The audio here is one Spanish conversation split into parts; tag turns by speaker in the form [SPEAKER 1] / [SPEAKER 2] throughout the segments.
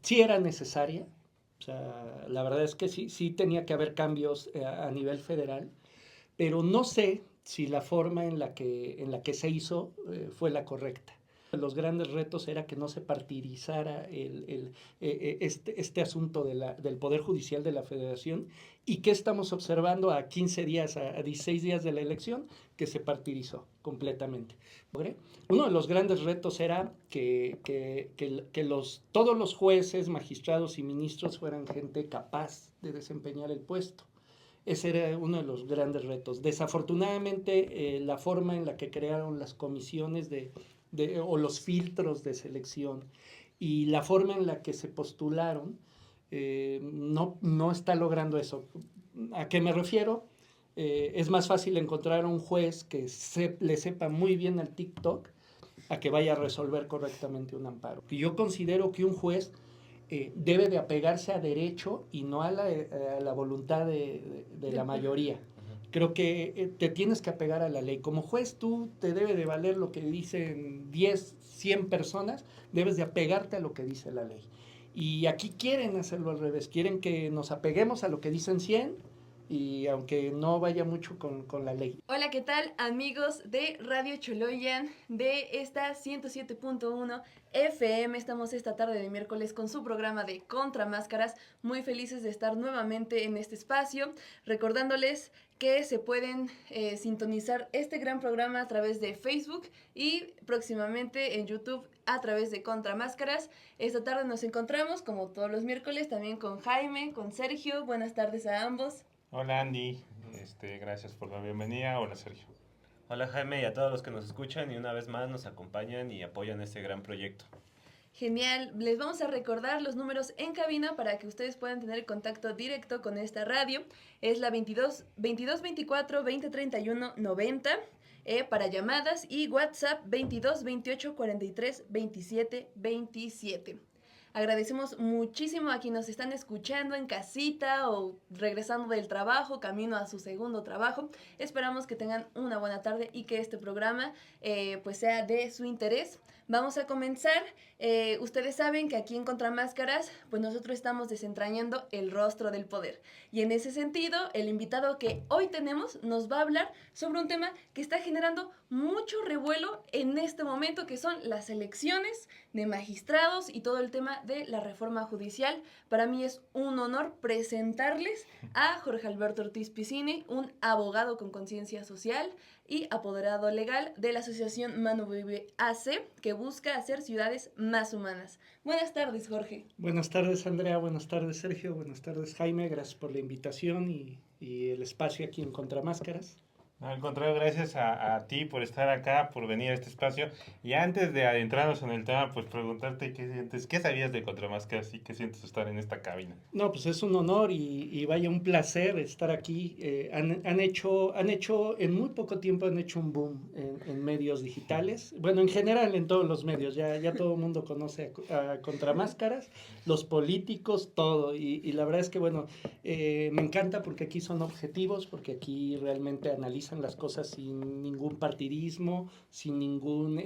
[SPEAKER 1] sí era necesaria. O sea, la verdad es que sí tenía que haber cambios a nivel federal, pero no sé si la forma en la que se hizo fue la correcta. Los grandes retos era que no se partidizara este asunto del Poder Judicial de la Federación. ¿Y qué estamos observando a 15 días, a 16 días de la elección? Que se partidizó completamente. Uno de los grandes retos era que todos los jueces, magistrados y ministros fueran gente capaz de desempeñar el puesto. Ese era uno de los grandes retos. Desafortunadamente, la forma en la que crearon las comisiones o los filtros de selección y la forma en la que se postularon no está logrando eso. ¿A qué me refiero? Es más fácil encontrar a un juez que le sepa muy bien al TikTok a que vaya a resolver correctamente un amparo. Yo considero que un juez debe de apegarse a derecho y no a la voluntad de la mayoría. Creo que te tienes que apegar a la ley. Como juez tú te debe de valer lo que dicen 10, 100 personas, debes de apegarte a lo que dice la ley. Y aquí quieren hacerlo al revés, quieren que nos apeguemos a lo que dicen 100 y aunque no vaya mucho con la ley.
[SPEAKER 2] Hola, ¿qué tal amigos de Radio Choloyan de esta 107.1 FM? Estamos esta tarde de miércoles con su programa de Contra Máscaras. Muy felices de estar nuevamente en este espacio, recordándoles que se pueden sintonizar este gran programa a través de Facebook y próximamente en YouTube a través de Contra Máscaras. Esta tarde nos encontramos, como todos los miércoles, también con Jaime, con Sergio. Buenas tardes a ambos.
[SPEAKER 3] Hola Andy, gracias por la bienvenida. Hola Sergio.
[SPEAKER 4] Hola Jaime y a todos los que nos escuchan y una vez más nos acompañan y apoyan este gran proyecto.
[SPEAKER 2] Genial, les vamos a recordar los números en cabina para que ustedes puedan tener contacto directo con esta radio. Es la 22 24 20 31 90 para llamadas y WhatsApp 22 28 43 27 27. Agradecemos muchísimo a quienes nos están escuchando en casita o regresando del trabajo, camino a su segundo trabajo. Esperamos que tengan una buena tarde y que este programa pues sea de su interés. Vamos a comenzar. Ustedes saben que aquí en Contramáscaras, pues nosotros estamos desentrañando el rostro del poder. Y en ese sentido, el invitado que hoy tenemos nos va a hablar sobre un tema que está generando mucho revuelo en este momento, que son las elecciones de magistrados y todo el tema de la reforma judicial. Para mí es un honor presentarles a Jorge Alberto Ortiz Piscini, un abogado con conciencia social y apoderado legal de la asociación Manu Vive AC, que busca hacer ciudades más humanas. Buenas tardes, Jorge.
[SPEAKER 1] Buenas tardes, Andrea. Buenas tardes, Sergio. Buenas tardes, Jaime. Gracias por la invitación y el espacio aquí en Contramáscaras.
[SPEAKER 3] Al contrario, gracias a ti por estar acá, por venir a este espacio. Y antes de adentrarnos en el tema, pues preguntarte qué sientes, qué sabías de Contramáscaras y qué sientes estar en esta cabina.
[SPEAKER 1] No, pues es un honor y vaya un placer estar aquí. Han hecho en muy poco tiempo han hecho un boom en medios digitales. Bueno, en general en todos los medios. Ya todo el mundo conoce a Contramáscaras, los políticos, todo. Y la verdad es que, bueno, me encanta porque aquí son objetivos, porque aquí realmente analizan las cosas sin ningún partidismo, sin ningún...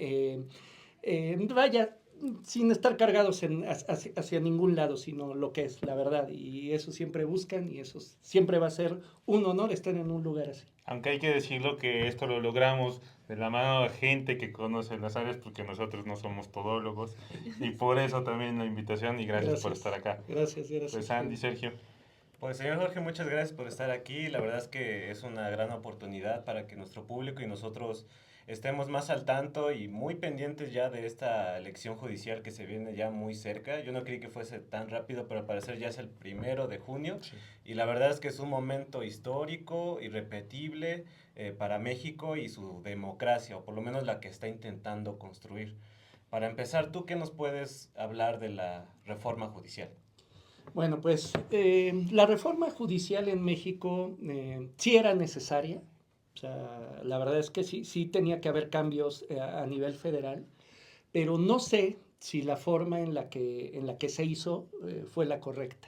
[SPEAKER 1] vaya, sin estar cargados hacia ningún lado, sino lo que es la verdad. Y eso siempre buscan y eso siempre va a ser un honor estar en un lugar así.
[SPEAKER 3] Aunque hay que decirlo que esto lo logramos de la mano de gente que conoce las áreas, porque nosotros no somos todólogos. Y por eso también la invitación y gracias por estar acá.
[SPEAKER 1] Gracias.
[SPEAKER 3] Pues Andy, Sergio.
[SPEAKER 4] Pues señor Jorge, muchas gracias por estar aquí. La verdad es que es una gran oportunidad para que nuestro público y nosotros estemos más al tanto y muy pendientes ya de esta elección judicial que se viene ya muy cerca. Yo no creí que fuese tan rápido, pero al parecer ya es el 1 de junio.
[SPEAKER 3] Sí.
[SPEAKER 4] Y la verdad es que es un momento histórico, irrepetible para México y su democracia, o por lo menos la que está intentando construir. Para empezar, ¿tú qué nos puedes hablar de la reforma judicial?
[SPEAKER 1] Bueno, pues la reforma judicial en México sí era necesaria. O sea, la verdad es que sí tenía que haber cambios a nivel federal, pero no sé si la forma en la que se hizo fue la correcta.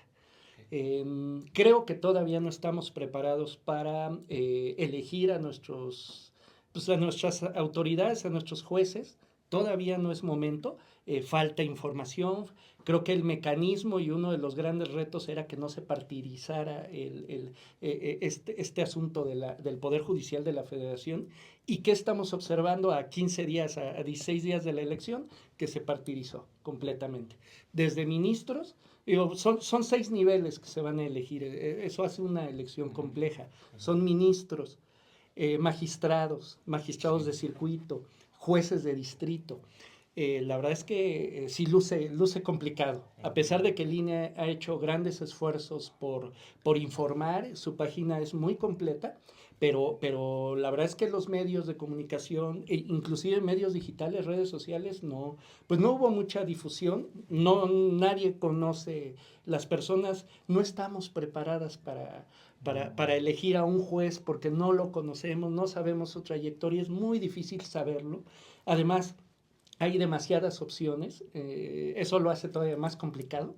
[SPEAKER 1] Creo que todavía no estamos preparados para elegir a nuestras autoridades, a nuestros jueces, todavía no es momento, falta información. Creo que el mecanismo y uno de los grandes retos era que no se partidizara este asunto del Poder Judicial de la Federación. ¿Y qué estamos observando a 15 días, a 16 días de la elección? Que se partidizó completamente. Desde ministros, son 6 niveles que se van a elegir, eso hace una elección compleja. Son ministros, magistrados de circuito, jueces de distrito. La verdad es que sí luce complicado, a pesar de que el INE ha hecho grandes esfuerzos por informar, su página es muy completa, pero la verdad es que los medios de comunicación, inclusive medios digitales, redes sociales, pues no hubo mucha difusión, nadie conoce, las personas no estamos preparadas para elegir a un juez porque no lo conocemos, no sabemos su trayectoria, es muy difícil saberlo. Además, hay demasiadas opciones, eso lo hace todavía más complicado.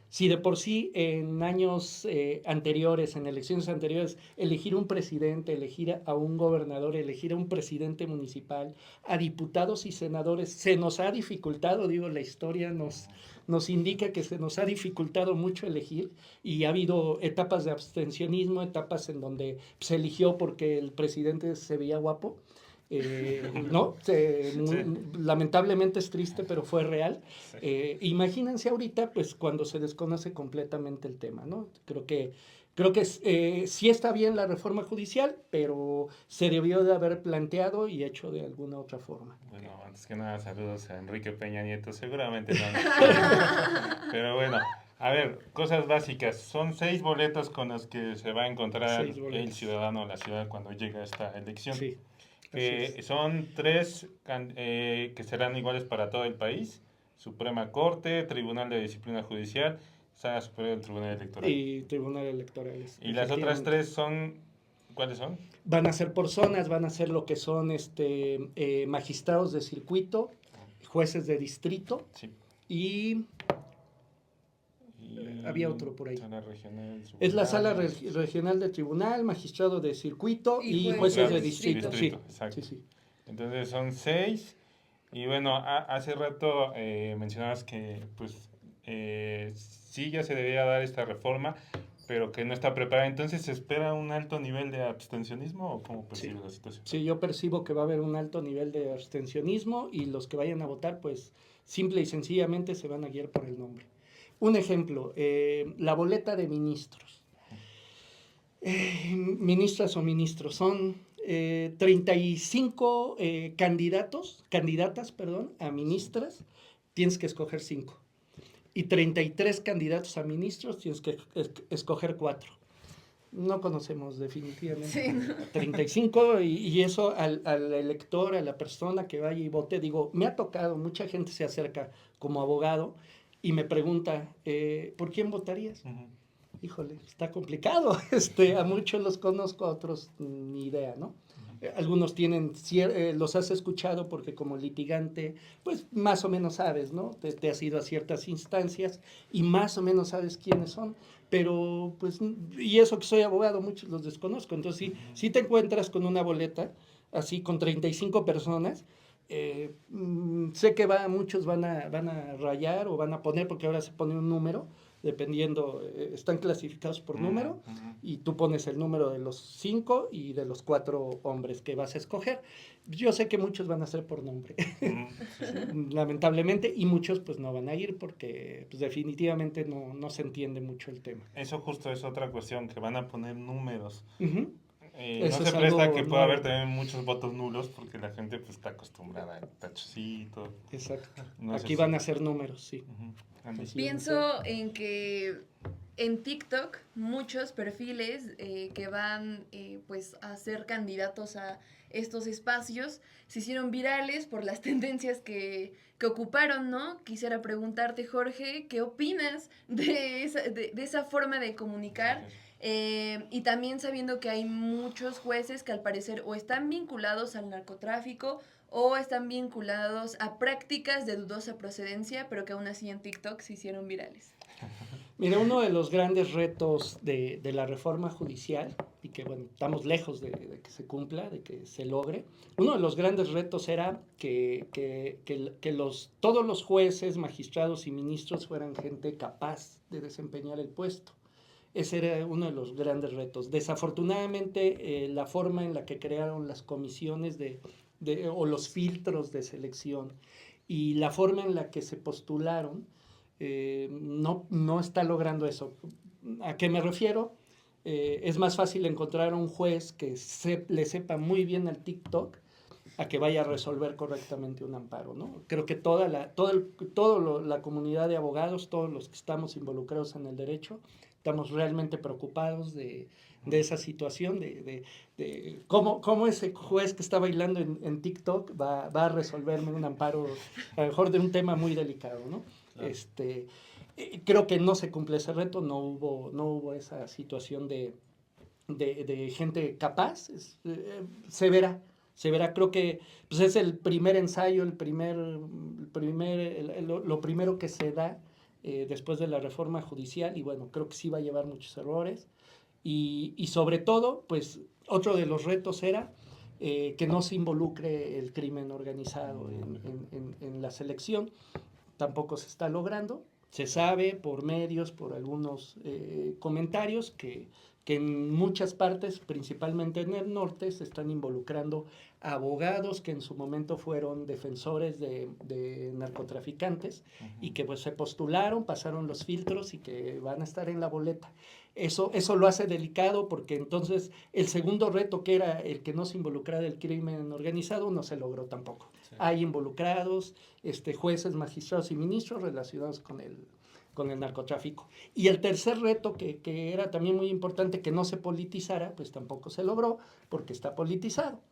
[SPEAKER 1] Si de por sí en años anteriores, en elecciones anteriores, elegir un presidente, elegir a un gobernador, elegir a un presidente municipal, a diputados y senadores, se nos ha dificultado, la historia nos indica que se nos ha dificultado mucho elegir y ha habido etapas de abstencionismo, etapas en donde se eligió porque el presidente se veía guapo. ¿No? Lamentablemente es triste, pero fue real. Imagínense ahorita, pues, cuando se desconoce completamente el tema, ¿no? Creo que sí está bien la reforma judicial, pero se debió de haber planteado y hecho de alguna otra forma.
[SPEAKER 3] Bueno, antes que nada, saludos a Enrique Peña Nieto, seguramente no. Pero bueno, a ver, cosas básicas. Son 6 boletos con los que se va a encontrar el ciudadano o la ciudad cuando llegue a esta elección.
[SPEAKER 1] Sí.
[SPEAKER 3] Son 3 que serán iguales para todo el país: Suprema Corte, Tribunal de Disciplina Judicial, Sala Superior del Tribunal Electoral.
[SPEAKER 1] Y tribunales electorales.
[SPEAKER 3] Y las otras 3 son, ¿cuáles son?
[SPEAKER 1] Van a ser por zonas, van a ser lo que son magistrados de circuito, jueces de distrito,
[SPEAKER 3] sí.
[SPEAKER 1] y había otro por ahí.
[SPEAKER 3] Sala regional,
[SPEAKER 1] es la sala regional de tribunal, magistrado de circuito y jueces de distrito. Sí,
[SPEAKER 3] exacto.
[SPEAKER 1] Sí.
[SPEAKER 3] Entonces son 6. Y bueno, hace rato mencionabas que pues sí ya se debería dar esta reforma, pero que no está preparada. Entonces, ¿se espera un alto nivel de abstencionismo o cómo percibes la situación?
[SPEAKER 1] Sí, yo percibo que va a haber un alto nivel de abstencionismo y los que vayan a votar, pues simple y sencillamente se van a guiar por el nombre. Un ejemplo, la boleta de ministros. Ministras o ministros, son 35 candidatas a ministras, tienes que escoger 5. Y 33 candidatos a ministros, tienes que escoger 4. No conocemos definitivamente.
[SPEAKER 2] Sí, ¿no?
[SPEAKER 1] 35 y eso al elector, a la persona que vaya y vote, me ha tocado, mucha gente se acerca como abogado y me pregunta, ¿por quién votarías?
[SPEAKER 3] Uh-huh.
[SPEAKER 1] Híjole, está complicado. A muchos los conozco, a otros ni idea, ¿no? Algunos los has escuchado porque como litigante, pues más o menos sabes, ¿no? Te has ido a ciertas instancias y más o menos sabes quiénes son, pero pues, y eso que soy abogado, muchos los desconozco. Entonces, si te encuentras con una boleta, así con 35 personas, sé que muchos van a rayar o van a poner, porque ahora se pone un número, dependiendo, están clasificados por número, y tú pones el número de los 5 y de los 4 hombres que vas a escoger. Yo sé que muchos van a ser por nombre, lamentablemente, y muchos pues no van a ir porque pues, definitivamente no se entiende mucho el tema.
[SPEAKER 3] Eso justo es otra cuestión, que van a poner números.
[SPEAKER 1] Uh-huh.
[SPEAKER 3] No se presta que pueda haber también muchos votos nulos porque la gente pues está acostumbrada al tachecito.
[SPEAKER 1] Exacto.
[SPEAKER 3] No
[SPEAKER 1] Aquí van a ser números, sí.
[SPEAKER 3] Uh-huh.
[SPEAKER 2] Pienso en que en TikTok muchos perfiles que van pues a ser candidatos a estos espacios se hicieron virales por las tendencias que ocuparon, ¿no? Quisiera preguntarte, Jorge, ¿qué opinas de esa forma de comunicar? Y también sabiendo que hay muchos jueces que al parecer o están vinculados al narcotráfico o están vinculados a prácticas de dudosa procedencia, pero que aún así en TikTok se hicieron virales.
[SPEAKER 1] Mira, uno de los grandes retos de la reforma judicial, y que bueno, estamos lejos de que se cumpla, de que se logre, uno de los grandes retos era que todos los jueces, magistrados y ministros fueran gente capaz de desempeñar el puesto. Ese era uno de los grandes retos. Desafortunadamente, la forma en la que crearon las comisiones o los filtros de selección y la forma en la que se postularon, no está logrando eso. ¿A qué me refiero? Es más fácil encontrar a un juez que le sepa muy bien al TikTok a que vaya a resolver correctamente un amparo, ¿no? Creo que toda la comunidad de abogados, todos los que estamos involucrados en el derecho, estamos realmente preocupados de esa situación, de cómo ese juez que está bailando en TikTok va a resolverme un amparo, a lo mejor de un tema muy delicado, ¿no? Claro. Creo que no se cumple ese reto, no hubo esa situación de gente capaz, se verá, creo que pues es el primer ensayo, lo primero que se da después de la reforma judicial, y bueno, creo que sí va a llevar muchos errores, y sobre todo, pues otro de los retos era que no se involucre el crimen organizado en la selección. Tampoco se está logrando. Se sabe por medios, por algunos comentarios, que en muchas partes, principalmente en el norte, se están involucrando abogados que en su momento fueron defensores de narcotraficantes y que pues se postularon, pasaron los filtros y que van a estar en la boleta. Eso lo hace delicado porque entonces el segundo reto, que era el que no se involucrara del crimen organizado, no se logró tampoco. Sí. Hay involucrados jueces, magistrados y ministros relacionados con el narcotráfico. Y el tercer reto, que era también muy importante, que no se politizara, pues tampoco se logró porque está politizado.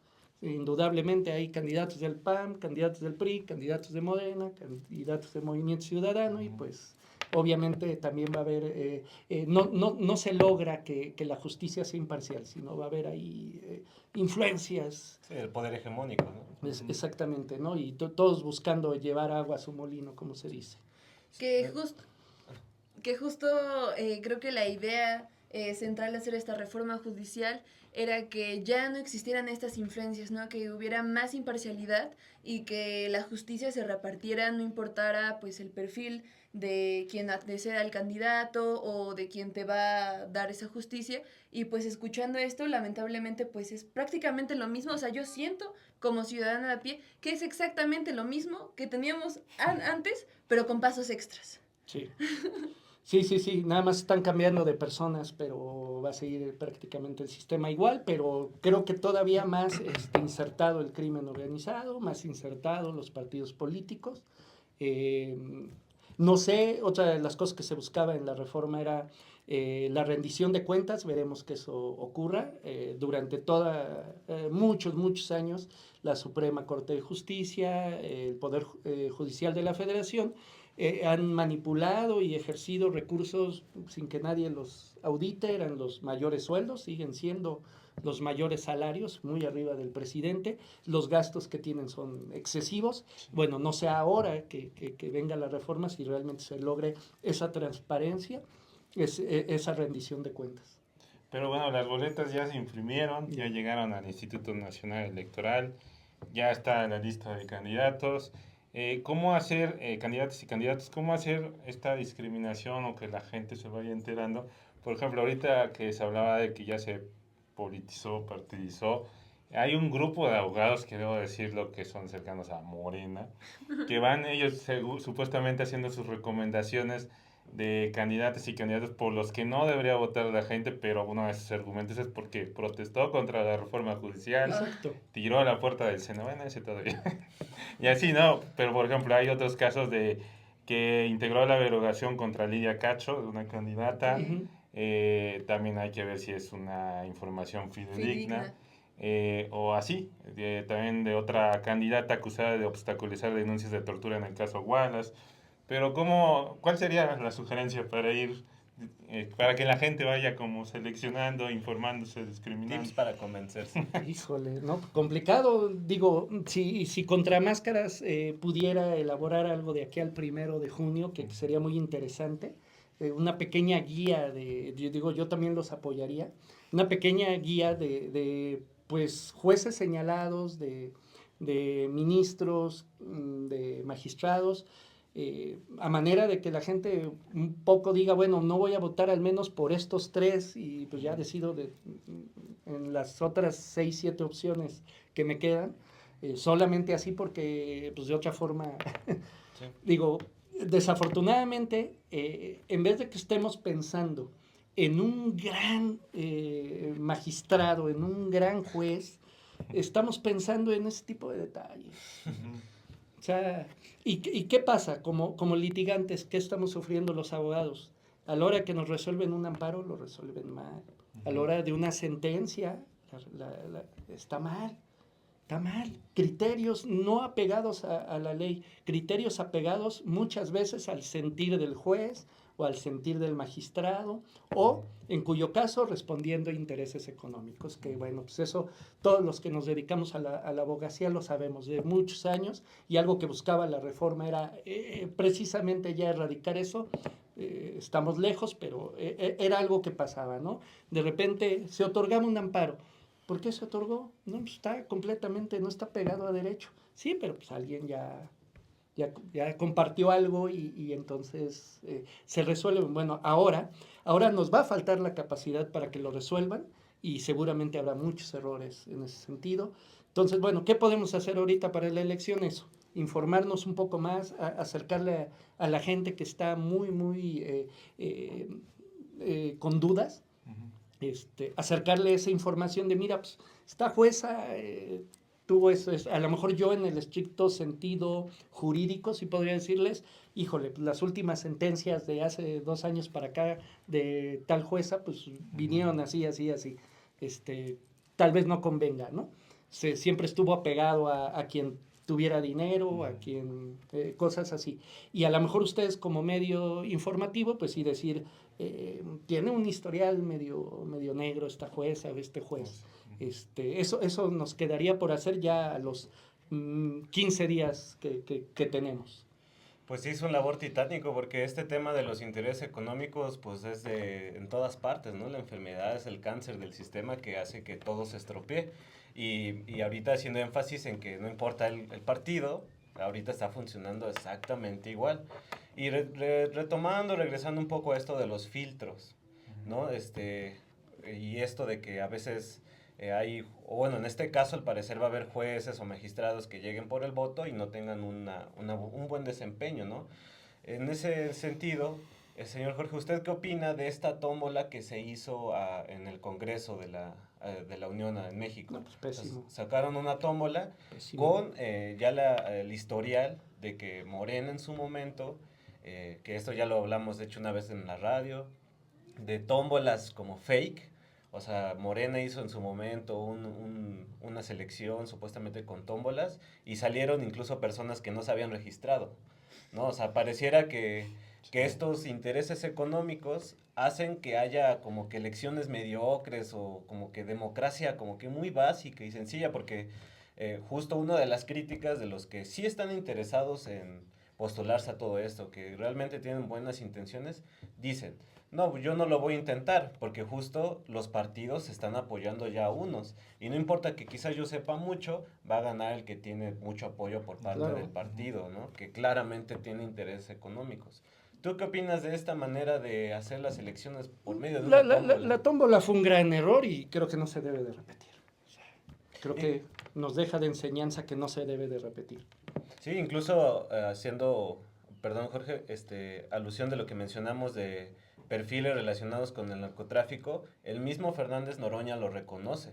[SPEAKER 1] Indudablemente hay candidatos del PAN, candidatos del PRI, candidatos de Morena, candidatos del Movimiento Ciudadano, y pues obviamente también va a haber, no se logra que la justicia sea imparcial, sino va a haber ahí influencias.
[SPEAKER 4] Sí, el poder hegemónico, ¿no?
[SPEAKER 1] Exactamente, ¿no? Y todos buscando llevar agua a su molino, como se dice.
[SPEAKER 2] Que justo creo que la idea central de hacer esta reforma judicial era que ya no existieran estas influencias, ¿no? Que hubiera más imparcialidad y que la justicia se repartiera, no importara pues el perfil de quien sea el candidato o de quien te va a dar esa justicia. Y pues escuchando esto, lamentablemente pues es prácticamente lo mismo. O sea, yo siento como ciudadana de a pie que es exactamente lo mismo que teníamos antes, pero con pasos extras.
[SPEAKER 1] Sí. Sí, nada más están cambiando de personas, pero va a seguir prácticamente el sistema igual, pero creo que todavía más insertado el crimen organizado, más insertado los partidos políticos. No sé, otra de las cosas que se buscaba en la reforma era la rendición de cuentas. Veremos que eso ocurra. Durante muchos años, la Suprema Corte de Justicia, el Poder Judicial de la Federación, han manipulado y ejercido recursos sin que nadie los audite. Eran los mayores sueldos, siguen siendo los mayores salarios, muy arriba del presidente. Los gastos que tienen son excesivos. Bueno, no sé ahora que venga la reforma si realmente se logre esa transparencia, esa rendición de cuentas.
[SPEAKER 3] Pero bueno, las boletas ya se imprimieron, ya llegaron al Instituto Nacional Electoral, ya está la lista de candidatos. ¿Cómo hacer, candidatos y candidatas, cómo hacer esta discriminación o que la gente se vaya enterando? Por ejemplo, ahorita que se hablaba de que ya se politizó, partidizó, hay un grupo de abogados, que debo decirlo, que son cercanos a Morena, que van ellos supuestamente haciendo sus recomendaciones de candidatos y candidatos por los que no debería votar la gente, pero uno de sus argumentos es porque protestó contra la reforma judicial,
[SPEAKER 1] Exacto.
[SPEAKER 3] Tiró a la puerta del Senado, bueno, ese todavía. Y así, ¿no? Pero, por ejemplo, hay otros casos de que integró la derogación contra Lidia Cacho, una candidata.
[SPEAKER 1] Uh-huh.
[SPEAKER 3] También hay que ver si es una información fidedigna. O así, también de otra candidata acusada de obstaculizar denuncias de tortura en el caso Wallace. Pero ¿cuál sería la sugerencia para ir para que la gente vaya como seleccionando, informándose, discriminando.
[SPEAKER 4] Tips para convencerse.
[SPEAKER 1] Híjole, ¿no? Complicado. Digo, si Contra Máscaras pudiera elaborar algo de aquí al 1 de junio, que sería muy interesante, una pequeña guía yo digo, yo también los apoyaría, una pequeña guía pues, jueces señalados, de ministros, de magistrados, a manera de que la gente un poco diga, bueno, no voy a votar al menos por estos 3 y pues ya decido en las otras 6, 7 opciones que me quedan, solamente así porque pues de otra forma,
[SPEAKER 4] Sí.
[SPEAKER 1] digo, desafortunadamente, en vez de que estemos pensando en un gran magistrado, en un gran juez, estamos pensando en ese tipo de detalles. O sea, ¿y qué pasa? Como litigantes, ¿qué estamos sufriendo los abogados? A la hora que nos resuelven un amparo, lo resuelven mal. A la hora de una sentencia, está mal. Está mal. Criterios no apegados a la ley, criterios apegados muchas veces al sentir del juez o al sentir del magistrado, o en cuyo caso respondiendo a intereses económicos, que bueno, pues eso todos los que nos dedicamos a la abogacía lo sabemos de muchos años, y algo que buscaba la reforma era precisamente ya erradicar eso. Estamos lejos, pero era algo que pasaba, ¿no? De repente se otorgaba un amparo. ¿Por qué se otorgó? No, pues está completamente, no está pegado a derecho. Sí, pero pues alguien ya compartió algo y entonces se resuelve. Bueno, ahora nos va a faltar la capacidad para que lo resuelvan y seguramente habrá muchos errores en ese sentido. Entonces, bueno, ¿qué podemos hacer ahorita para la elección? Eso, informarnos un poco más, acercarle a la gente que está muy con dudas, acercarle esa información de, mira, pues esta jueza tuvo eso, a lo mejor yo en el estricto sentido jurídico, sí podría decirles, híjole, pues las últimas sentencias de hace 2 años para acá de tal jueza, pues vinieron así, tal vez no convenga, ¿no? Siempre estuvo apegado a quien tuviera dinero, a quien, cosas así. Y a lo mejor ustedes como medio informativo, pues sí decir, tiene un historial medio negro esta jueza o este juez. Eso nos quedaría por hacer ya a los 15 días que tenemos.
[SPEAKER 4] Pues sí, es un labor titánico porque este tema de los intereses económicos pues es en todas partes, ¿no? La enfermedad es el cáncer del sistema que hace que todo se estropee y ahorita haciendo énfasis en que no importa el partido, ahorita está funcionando exactamente igual. Y regresando un poco a esto de los filtros, ¿no? Y esto de que a veces o bueno, en este caso al parecer va a haber jueces o magistrados que lleguen por el voto y no tengan un buen desempeño, ¿no? En ese sentido, señor Jorge, ¿usted qué opina de esta tómbola que se hizo en el Congreso de la Unión en México?
[SPEAKER 1] No, pues pésimo.
[SPEAKER 4] Sacaron una tómbola
[SPEAKER 1] Pésimo.
[SPEAKER 4] con ya el historial de que Morena en su momento, que esto ya lo hablamos de hecho una vez en la radio, de tómbolas como fake. O sea, Morena hizo en su momento una selección supuestamente con tómbolas y salieron incluso personas que no se habían registrado, ¿no? O sea, pareciera que estos intereses económicos hacen que haya como que elecciones mediocres o como que democracia como que muy básica y sencilla, porque justo una de las críticas de los que sí están interesados en postularse a todo esto, que realmente tienen buenas intenciones, dicen, no, yo no lo voy a intentar, porque justo los partidos están apoyando ya a unos. Y no importa que quizás yo sepa mucho, va a ganar el que tiene mucho apoyo por parte
[SPEAKER 1] Claro.
[SPEAKER 4] del partido, ¿no? Que claramente tiene intereses económicos. ¿Tú qué opinas de esta manera de hacer las elecciones por medio de una tómbola?
[SPEAKER 1] La tómbola fue un gran error y creo que no se debe de repetir. Creo que nos deja de enseñanza que no se debe de repetir.
[SPEAKER 4] Sí, incluso haciendo, perdón Jorge, alusión de lo que mencionamos de perfiles relacionados con el narcotráfico, el mismo Fernández Noroña lo reconoce.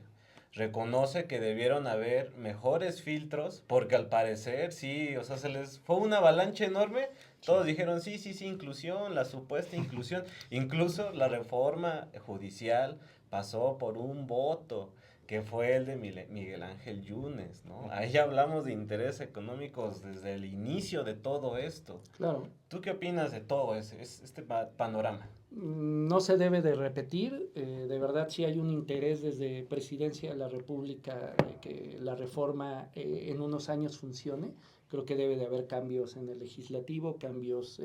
[SPEAKER 4] Reconoce que debieron haber mejores filtros, porque al parecer, sí, o sea, se les fue una avalancha enorme. Todos dijeron, sí, inclusión, la supuesta inclusión. Incluso la reforma judicial pasó por un voto que fue el de Miguel Ángel Yunes, ¿no? Ahí hablamos de intereses económicos desde el inicio de todo esto.
[SPEAKER 1] Claro.
[SPEAKER 4] ¿Tú qué opinas de todo este panorama?
[SPEAKER 1] No se debe de repetir, de verdad sí hay un interés desde Presidencia de la República de que la reforma en unos años funcione. Creo que debe de haber cambios en el legislativo, cambios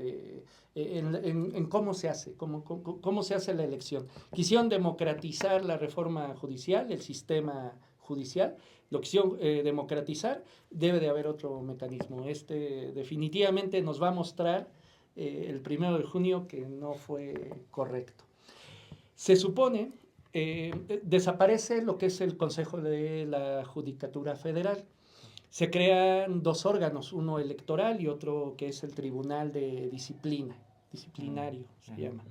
[SPEAKER 1] en cómo se hace, cómo se hace la elección. Quisieron democratizar la reforma judicial, el sistema judicial, lo quisieron democratizar, debe de haber otro mecanismo. Definitivamente nos va a mostrar el 1 de junio que no fue correcto. Se supone, desaparece lo que es el Consejo de la Judicatura Federal. Se crean dos órganos, uno electoral y otro que es el Tribunal de Disciplinario se llama.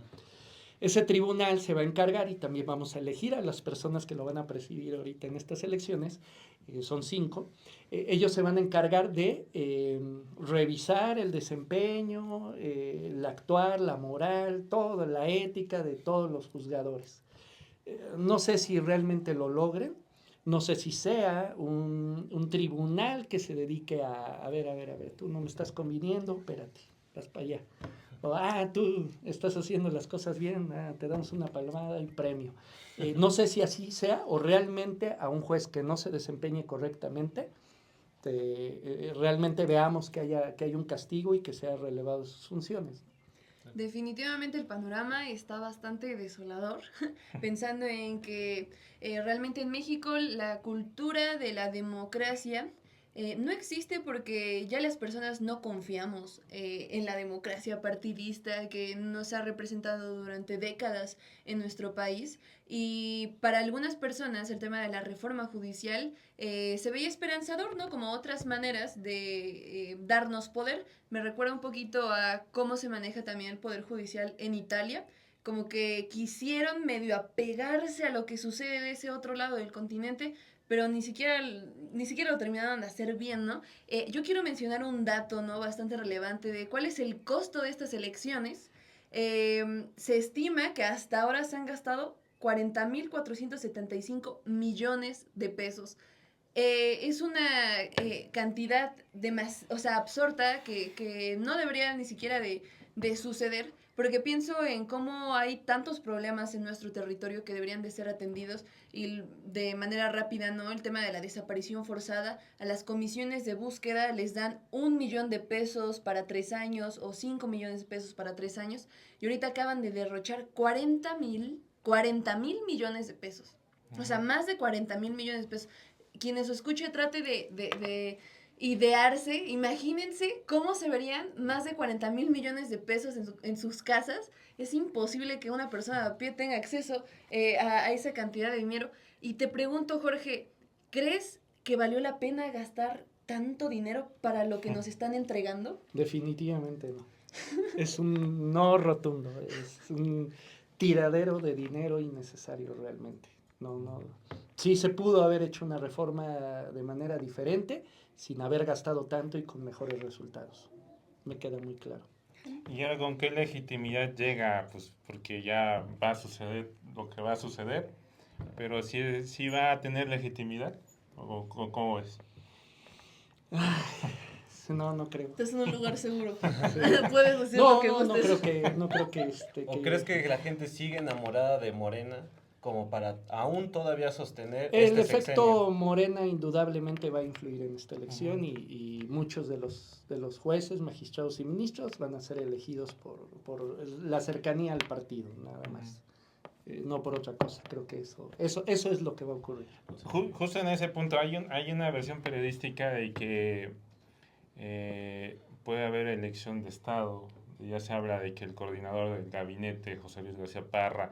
[SPEAKER 1] Ese tribunal se va a encargar y también vamos a elegir a las personas que lo van a presidir ahorita en estas elecciones, son 5. Ellos se van a encargar de revisar el desempeño, el actuar, la moral, toda la ética de todos los juzgadores. No sé si realmente lo logren. No sé si sea un tribunal que se dedique a ver, tú no me estás conviniendo, espérate, vas para allá. O, tú estás haciendo las cosas bien, te damos una palmada y premio. No sé si así sea o realmente a un juez que no se desempeñe correctamente, realmente veamos que haya un castigo y que sea relevado de sus funciones.
[SPEAKER 2] Definitivamente el panorama está bastante desolador, pensando en que realmente en México la cultura de la democracia no existe porque ya las personas no confiamos en la democracia partidista que nos ha representado durante décadas en nuestro país. Y para algunas personas el tema de la reforma judicial se veía esperanzador, ¿no? Como otras maneras de darnos poder. Me recuerda un poquito a cómo se maneja también el poder judicial en Italia. Como que quisieron medio apegarse a lo que sucede de ese otro lado del continente, pero ni siquiera lo terminaron de hacer bien, ¿no? Yo quiero mencionar un dato, ¿no? Bastante relevante de cuál es el costo de estas elecciones. Se estima que hasta ahora se han gastado 40.475 millones de pesos. Es una cantidad absurda que no debería ni siquiera de suceder, porque pienso en cómo hay tantos problemas en nuestro territorio que deberían de ser atendidos y de manera rápida, ¿no? El tema de la desaparición forzada, a las comisiones de búsqueda les dan 1 millón de pesos para 3 años o 5 millones de pesos para 3 años y ahorita acaban de derrochar 40 mil millones de pesos. O sea, más de 40 mil millones de pesos. Quienes lo escuche trate de idearse, imagínense cómo se verían más de 40 mil millones de pesos en sus casas. Es imposible que una persona a pie tenga acceso a esa cantidad de dinero. Y te pregunto, Jorge, ¿crees que valió la pena gastar tanto dinero para lo que nos están entregando?
[SPEAKER 1] Definitivamente no. Es un no rotundo, es un tiradero de dinero innecesario realmente. No. Sí se pudo haber hecho una reforma de manera diferente, sin haber gastado tanto y con mejores resultados. Me queda muy claro.
[SPEAKER 3] ¿Y ahora con qué legitimidad llega? Pues porque ya va a suceder lo que va a suceder, pero sí va a tener legitimidad, ¿o cómo es?
[SPEAKER 1] No creo.
[SPEAKER 2] Estás en un lugar seguro. Puedes decir
[SPEAKER 1] No,
[SPEAKER 2] lo que gustes.
[SPEAKER 1] no creo que
[SPEAKER 4] ¿O crees que la gente sigue enamorada de Morena como para aún todavía sostener
[SPEAKER 1] el
[SPEAKER 4] este
[SPEAKER 1] efecto
[SPEAKER 4] sexenio?
[SPEAKER 1] Morena indudablemente va a influir en esta elección y muchos de los jueces, magistrados y ministros van a ser elegidos por la cercanía al partido, nada más. No por otra cosa, creo que eso es lo que va a ocurrir.
[SPEAKER 3] Justo en ese punto hay una versión periodística de que puede haber elección de Estado. Ya se habla de que el coordinador del gabinete, José Luis García Parra,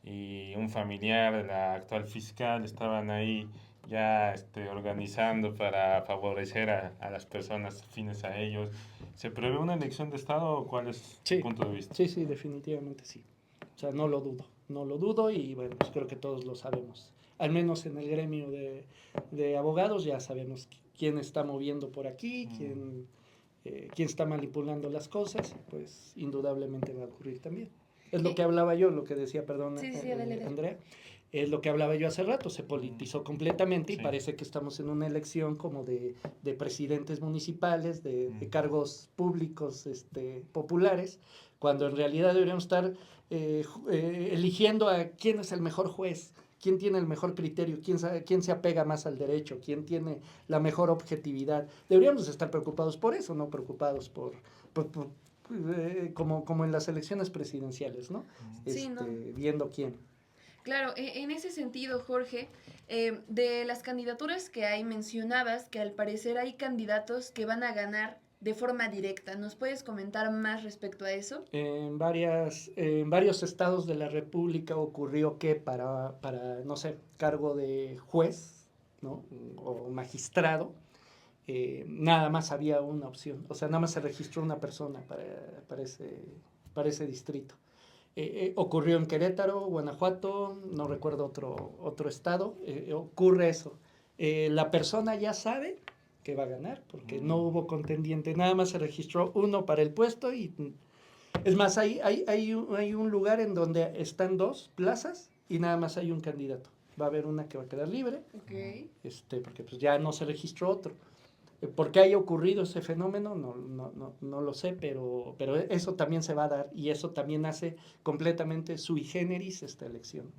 [SPEAKER 3] y un familiar de la actual fiscal estaban ahí ya organizando para favorecer a las personas afines a ellos. ¿Se prevé una elección de Estado o cuál es tu punto de vista?
[SPEAKER 1] Sí, definitivamente sí. O sea, no lo dudo y bueno, pues creo que todos lo sabemos. Al menos en el gremio de abogados ya sabemos quién está moviendo por aquí, quién está manipulando las cosas, pues indudablemente va a ocurrir también. Es lo que hablaba yo, lo que decía, perdón,
[SPEAKER 2] Sí, dale.
[SPEAKER 1] Andrea. Es lo que hablaba yo hace rato, se politizó completamente y
[SPEAKER 3] Sí.
[SPEAKER 1] parece que estamos en una elección como de presidentes municipales, de cargos públicos populares, cuando en realidad deberíamos estar eligiendo a quién es el mejor juez, quién tiene el mejor criterio, quién se apega más al derecho, quién tiene la mejor objetividad. Deberíamos estar preocupados por eso, no preocupados como en las elecciones presidenciales, ¿no?
[SPEAKER 2] Sí, ¿no?
[SPEAKER 1] Viendo quién.
[SPEAKER 2] Claro, en ese sentido, Jorge, de las candidaturas que hay, mencionabas que al parecer hay candidatos que van a ganar de forma directa. ¿Nos puedes comentar más respecto a eso?
[SPEAKER 1] En varios estados de la República ocurrió que no sé, cargo de juez, ¿no? O magistrado, nada más había una opción. O sea, nada más se registró una persona para ese distrito. Ocurrió en Querétaro, Guanajuato, no recuerdo otro estado, ocurre eso. La persona ya sabe que va a ganar porque no hubo contendiente, nada más se registró uno para el puesto y es más, hay un lugar en donde están 2 plazas y nada más hay un candidato. Va a haber una que va a quedar libre,
[SPEAKER 2] Ok.
[SPEAKER 1] porque pues ya no se registró otro. ¿Por qué haya ocurrido ese fenómeno? No lo sé, pero eso también se va a dar y eso también hace completamente sui generis esta elección.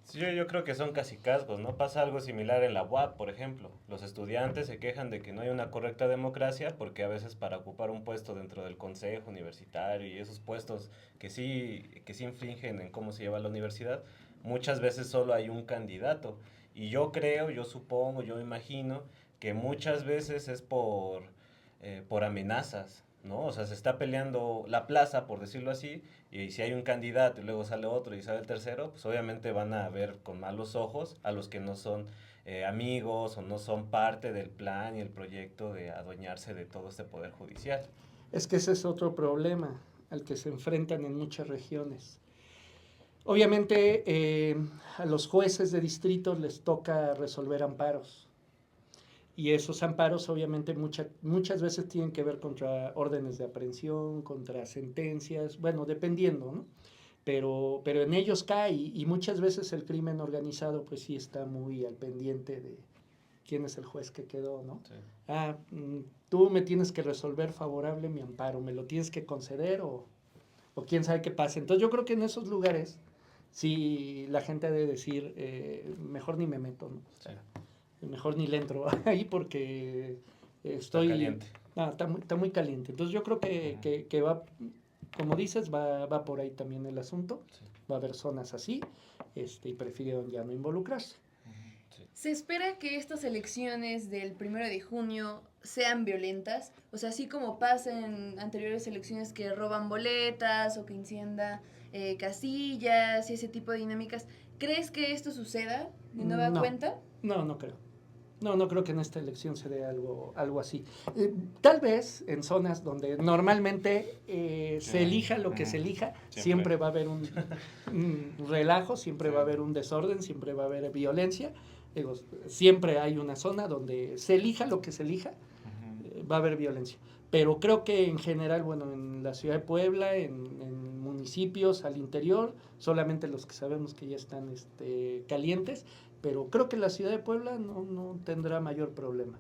[SPEAKER 4] Sí, yo creo que son cacicazgos, ¿no? Pasa algo similar en la UAP, por ejemplo. Los estudiantes se quejan de que no hay una correcta democracia porque a veces para ocupar un puesto dentro del consejo universitario y esos puestos que sí infringen en cómo se lleva la universidad, muchas veces solo hay un candidato. Y yo creo, yo supongo, yo imagino que muchas veces es por amenazas, ¿no? O sea, se está peleando la plaza, por decirlo así, y si hay un candidato y luego sale otro y sale el tercero, pues obviamente van a ver con malos ojos a los que no son amigos o no son parte del plan y el proyecto de adueñarse de todo este poder judicial.
[SPEAKER 1] Es que ese es otro problema al que se enfrentan en muchas regiones. Obviamente a los jueces de distrito les toca resolver amparos. Y esos amparos obviamente muchas veces tienen que ver contra órdenes de aprehensión, contra sentencias, bueno, dependiendo, ¿no? Pero en ellos cae y muchas veces el crimen organizado pues sí está muy al pendiente de quién es el juez que quedó, ¿no?
[SPEAKER 4] Sí.
[SPEAKER 1] Tú me tienes que resolver favorable mi amparo, me lo tienes que conceder o quién sabe qué pasa. Entonces yo creo que en esos lugares sí la gente debe decir, mejor ni me meto, ¿no?
[SPEAKER 4] Sí.
[SPEAKER 1] Mejor ni le entro ahí porque estoy...
[SPEAKER 4] Está caliente.
[SPEAKER 1] Está muy caliente. Entonces yo creo que va, como dices, va por ahí también el asunto.
[SPEAKER 4] Sí.
[SPEAKER 1] Va a haber zonas así y prefirieron ya no involucrarse.
[SPEAKER 4] Sí.
[SPEAKER 2] ¿Se espera que estas elecciones del 1 de junio sean violentas? O sea, así como pasa en anteriores elecciones que roban boletas o que incendian casillas y ese tipo de dinámicas. ¿Crees que esto suceda de nueva
[SPEAKER 1] No.
[SPEAKER 2] cuenta?
[SPEAKER 1] No creo. No creo que en esta elección se dé algo así. Tal vez en zonas donde normalmente se elija lo que se elija, siempre va a haber un relajo, siempre va a haber un desorden, siempre va a haber violencia. Digo, siempre hay una zona donde se elija lo que se elija, va a haber violencia. Pero creo que en general, bueno, en la ciudad de Puebla, en municipios al interior, solamente los que sabemos que ya están calientes, pero creo que la ciudad de Puebla no tendrá mayor problema.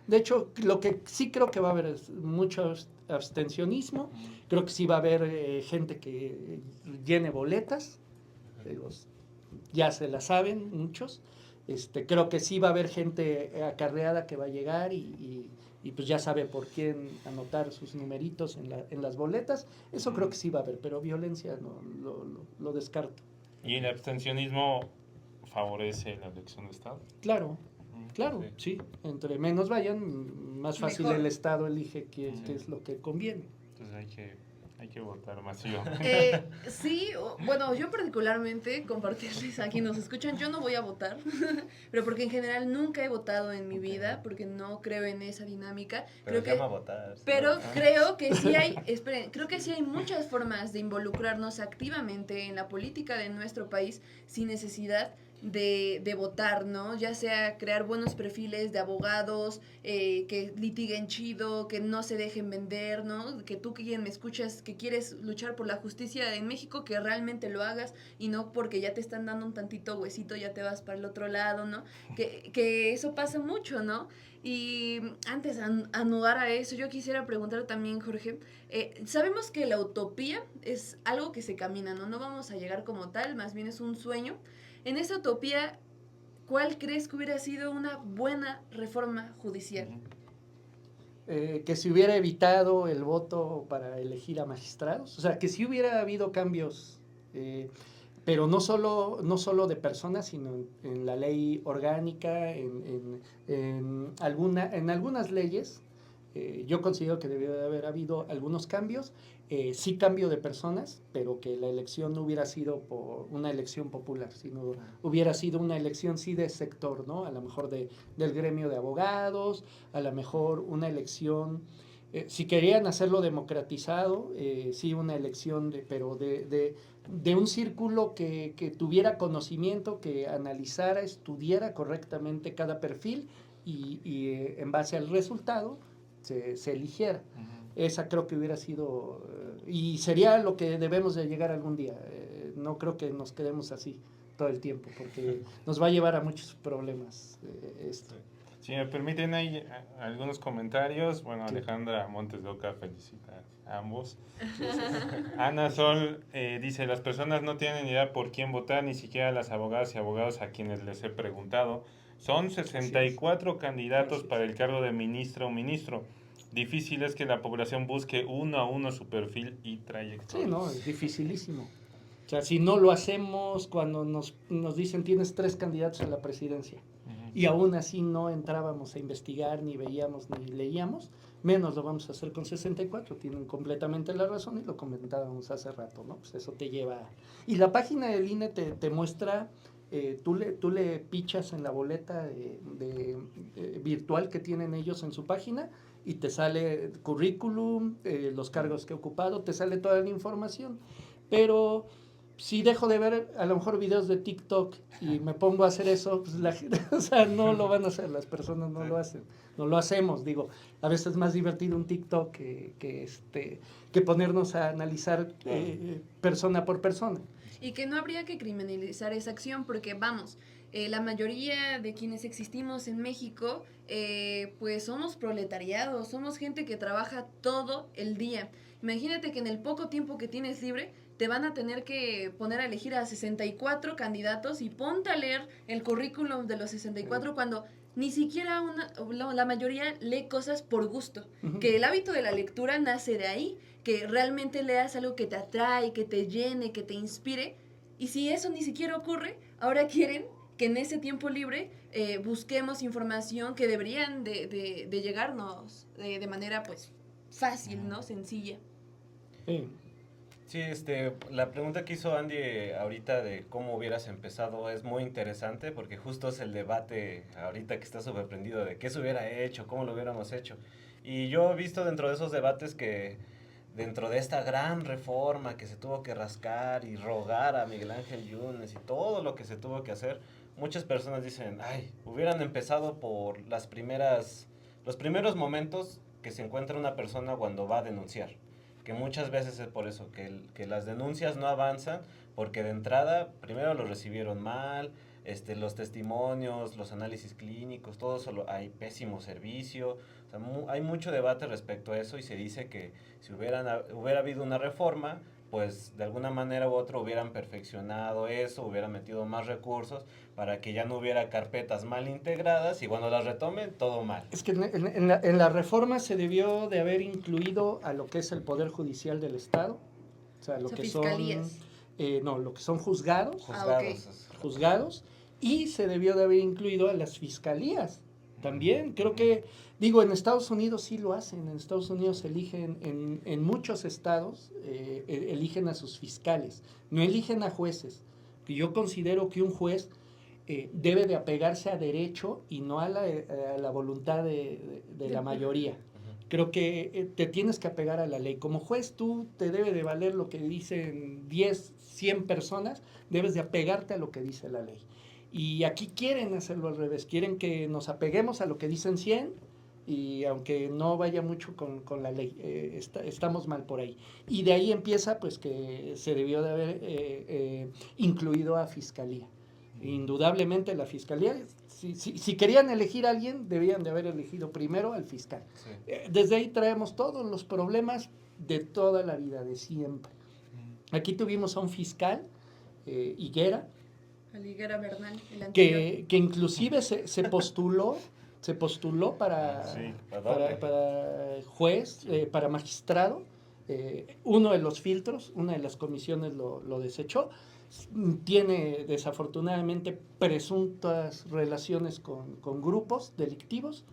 [SPEAKER 1] De hecho, lo que sí creo que va a haber es mucho abstencionismo, creo que sí va a haber gente que llene boletas, digo, ya se la saben muchos, creo que sí va a haber gente acarreada que va a llegar y pues ya sabe por quién anotar sus numeritos en las boletas, eso creo que sí va a haber, pero violencia lo descarto.
[SPEAKER 3] ¿Y el abstencionismo favorece la elección de Estado?
[SPEAKER 1] Claro, sí. Entre menos vayan, más fácil
[SPEAKER 2] Mejor.
[SPEAKER 1] el Estado elige qué es lo que conviene.
[SPEAKER 3] Entonces hay que votar masivo.
[SPEAKER 2] Sí, bueno, yo particularmente, compartirles a quienes nos escuchan, yo no voy a votar, pero porque en general nunca he votado en mi vida, porque no creo en esa dinámica.
[SPEAKER 4] Pero
[SPEAKER 2] Creo
[SPEAKER 4] llama a votar.
[SPEAKER 2] Pero
[SPEAKER 4] ¿no?
[SPEAKER 2] creo que sí hay, esperen, creo que sí hay muchas formas de involucrarnos activamente en la política de nuestro país sin necesidad de votar, ¿no? Ya sea crear buenos perfiles de abogados, que litiguen chido, que no se dejen vender, ¿no? Que tú, quien me escuchas, que quieres luchar por la justicia en México, que realmente lo hagas y no porque ya te están dando un tantito huesito, ya te vas para el otro lado, ¿no? Que eso pasa mucho, ¿no? Y antes de anudar a eso, yo quisiera preguntar también, Jorge, sabemos que la utopía es algo que se camina, ¿no? No vamos a llegar como tal, más bien es un sueño. En esa utopía, ¿cuál crees que hubiera sido una buena reforma judicial?
[SPEAKER 1] Que se hubiera evitado el voto para elegir a magistrados, o sea, que sí hubiera habido cambios, pero no solo de personas, sino en la ley orgánica, en algunas leyes. Yo considero que debió de haber habido algunos cambios, sí cambio de personas, pero que la elección no hubiera sido por una elección popular, sino hubiera sido una elección sí de sector, ¿no? A lo mejor del gremio de abogados, a lo mejor una elección, si querían hacerlo democratizado, sí una elección, pero de un círculo que tuviera conocimiento, que analizara, estudiara correctamente cada perfil y en base al resultado se eligiera. Esa creo que hubiera sido, y sería lo que debemos de llegar algún día. No creo que nos quedemos así todo el tiempo, porque nos va a llevar a muchos problemas esto.
[SPEAKER 3] Si me permiten, hay algunos comentarios. Bueno,
[SPEAKER 1] Sí.
[SPEAKER 3] Alejandra Montes de Oca felicita a ambos. Ana Sol dice, las personas no tienen idea por quién votar, ni siquiera las abogadas y abogados a quienes les he preguntado. Son 64 candidatos para el cargo de ministra o ministro. Difícil es que la población busque uno a uno su perfil y trayectoria.
[SPEAKER 1] Sí, no, es dificilísimo. O sea, si no lo hacemos cuando nos dicen tienes 3 candidatos a la presidencia y aún así no entrábamos a investigar, ni veíamos, ni leíamos, menos lo vamos a hacer con 64. Tienen completamente la razón y lo comentábamos hace rato, ¿no? Pues eso te lleva... Y la página del INE te muestra, tú le pichas en la boleta virtual que tienen ellos en su página y te sale currículum, los cargos que he ocupado, te sale toda la información. Pero si dejo de ver a lo mejor videos de TikTok y me pongo a hacer eso, pues la gente, o sea, no lo van a hacer, las personas no lo hacen, no lo hacemos, digo, a veces es más divertido un TikTok que ponernos a analizar persona por persona.
[SPEAKER 2] Y que no habría que criminalizar esa acción porque, vamos, la mayoría de quienes existimos en México, pues somos proletariados, somos gente que trabaja todo el día. Imagínate que en el poco tiempo que tienes libre, te van a tener que poner a elegir a 64 candidatos y ponte a leer el currículum de los 64 cuando ni siquiera la mayoría lee cosas por gusto. Que el hábito de la lectura nace de ahí, que realmente leas algo que te atrae, que te llene, que te inspire. Y si eso ni siquiera ocurre, ahora quieren que en ese tiempo libre busquemos información que deberían de llegarnos de manera pues fácil, ¿no? Sencilla.
[SPEAKER 1] Sí.
[SPEAKER 4] Sí, la pregunta que hizo Andy ahorita de cómo hubieras empezado es muy interesante porque justo es el debate ahorita que está sorprendido de qué se hubiera hecho, cómo lo hubiéramos hecho. Y yo he visto dentro de esos debates que dentro de esta gran reforma que se tuvo que rascar y rogar a Miguel Ángel Yunes y todo lo que se tuvo que hacer, muchas personas dicen, ay, hubieran empezado por los primeros momentos que se encuentra una persona cuando va a denunciar. Que muchas veces es por eso, que las denuncias no avanzan, porque de entrada, primero lo recibieron mal, los testimonios, los análisis clínicos, todo eso, hay pésimo servicio, o sea, hay mucho debate respecto a eso y se dice que si hubiera habido una reforma, pues de alguna manera u otra hubieran perfeccionado eso, hubieran metido más recursos para que ya no hubiera carpetas mal integradas y cuando las retomen, todo mal.
[SPEAKER 1] Es que en la reforma se debió de haber incluido a lo que es el Poder Judicial del Estado, o sea, lo que
[SPEAKER 2] fiscalías.
[SPEAKER 1] lo que son juzgados,
[SPEAKER 2] Juzgados.
[SPEAKER 1] y se debió de haber incluido a las fiscalías también. Creo que, digo, en Estados Unidos sí lo hacen, en Estados Unidos eligen, en muchos estados, eligen a sus fiscales, no eligen a jueces. Y yo considero que un juez debe de apegarse a derecho y no a la voluntad de la mayoría. Creo que te tienes que apegar a la ley. Como juez tú te debe de valer lo que dicen 10, 100 personas, debes de apegarte a lo que dice la ley. Y aquí quieren hacerlo al revés, quieren que nos apeguemos a lo que dicen 100 y aunque no vaya mucho con la ley, estamos mal por ahí. Y de ahí empieza pues que se debió de haber incluido a Fiscalía. Indudablemente la Fiscalía, si querían elegir a alguien, debían de haber elegido primero al fiscal.
[SPEAKER 3] Sí.
[SPEAKER 1] Desde ahí traemos todos los problemas de toda la vida, de siempre. Aquí tuvimos a un fiscal, Higuera,
[SPEAKER 2] Higuera Bernal, el anterior.
[SPEAKER 1] que inclusive se postuló para,
[SPEAKER 4] Sí,
[SPEAKER 1] para juez, para magistrado. Uno de los filtros, una de las comisiones lo desechó. Tiene desafortunadamente presuntas relaciones con grupos delictivos.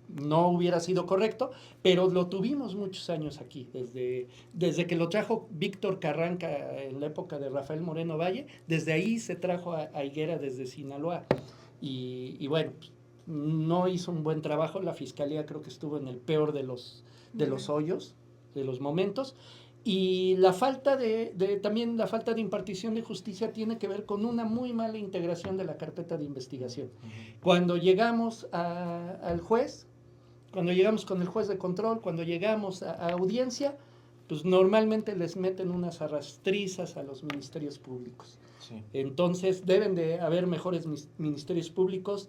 [SPEAKER 1] No hubiera sido correcto, pero lo tuvimos muchos años aquí, desde que lo trajo Víctor Carranca en la época de Rafael Moreno Valle, desde ahí se trajo a Higuera desde Sinaloa. Y bueno, no hizo un buen trabajo, la fiscalía creo que estuvo en el peor de los hoyos, de los momentos. Y la falta también la falta de impartición de justicia tiene que ver con una muy mala integración de la carpeta de investigación. Cuando llegamos al juez, cuando llegamos con el juez de control, cuando llegamos a audiencia, pues normalmente les meten unas arrastrizas a los ministerios públicos.
[SPEAKER 3] Sí.
[SPEAKER 1] Entonces deben de haber mejores ministerios públicos,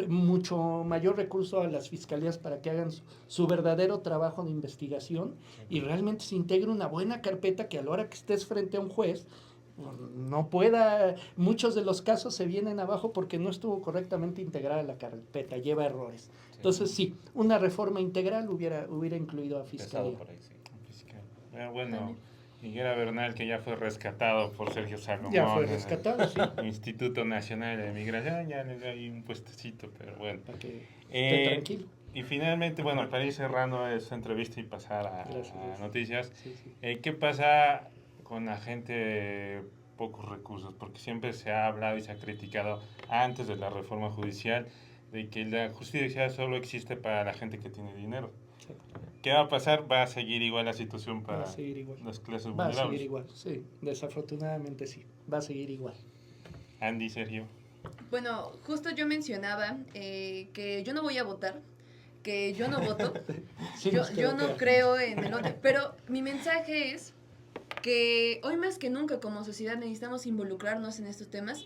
[SPEAKER 1] mucho mayor recurso a las fiscalías para que hagan su verdadero trabajo de investigación y realmente se integre una buena carpeta que a la hora que estés frente a un juez no pueda, muchos de los casos se vienen abajo porque no estuvo correctamente integrada la carpeta, lleva errores. Entonces sí, una reforma integral hubiera incluido a Fiscalía.
[SPEAKER 4] Por ahí, sí.
[SPEAKER 3] Fiscal. Bueno, Higuera Bernal, que ya fue rescatado por Sergio Salomón.
[SPEAKER 1] Ya fue rescatado, sí.
[SPEAKER 3] Instituto Nacional de Migración, ya le doy un puestecito, pero bueno.
[SPEAKER 1] Para que esté tranquilo.
[SPEAKER 3] Y finalmente, bueno, para ir cerrando esta entrevista y pasar a noticias,
[SPEAKER 1] Sí, sí.
[SPEAKER 3] ¿qué pasa con la gente de pocos recursos? Porque siempre se ha hablado y se ha criticado antes de la reforma judicial de que la justicia solo existe para la gente que tiene dinero.
[SPEAKER 1] Sí.
[SPEAKER 3] ¿Qué va a pasar? Va a seguir igual la situación para
[SPEAKER 1] Va a seguir igual.
[SPEAKER 3] las clases
[SPEAKER 1] Va a
[SPEAKER 3] vulnerables.
[SPEAKER 1] seguir igual, sí. Desafortunadamente sí. Va a seguir igual.
[SPEAKER 3] Andy, Sergio.
[SPEAKER 2] Bueno, justo yo mencionaba que yo no voy a votar, que yo no voto,
[SPEAKER 1] Sí,
[SPEAKER 2] yo no creo en el otro, pero mi mensaje es que hoy más que nunca como sociedad necesitamos involucrarnos en estos temas,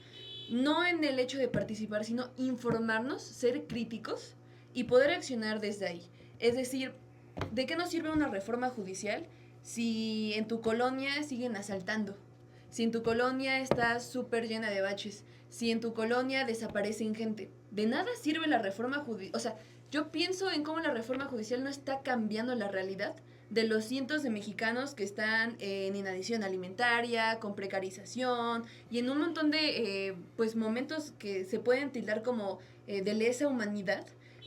[SPEAKER 2] no en el hecho de participar, sino informarnos, ser críticos y poder accionar desde ahí. Es decir, ¿de qué nos sirve una reforma judicial si en tu colonia siguen asaltando? Si en tu colonia está súper llena de baches, si en tu colonia desaparecen gente, de nada sirve la reforma judicial. O sea, yo pienso en cómo la reforma judicial no está cambiando la realidad de los cientos de mexicanos que están en inadición alimentaria, con precarización y en un montón de pues momentos que se pueden tildar como de lesa humanidad.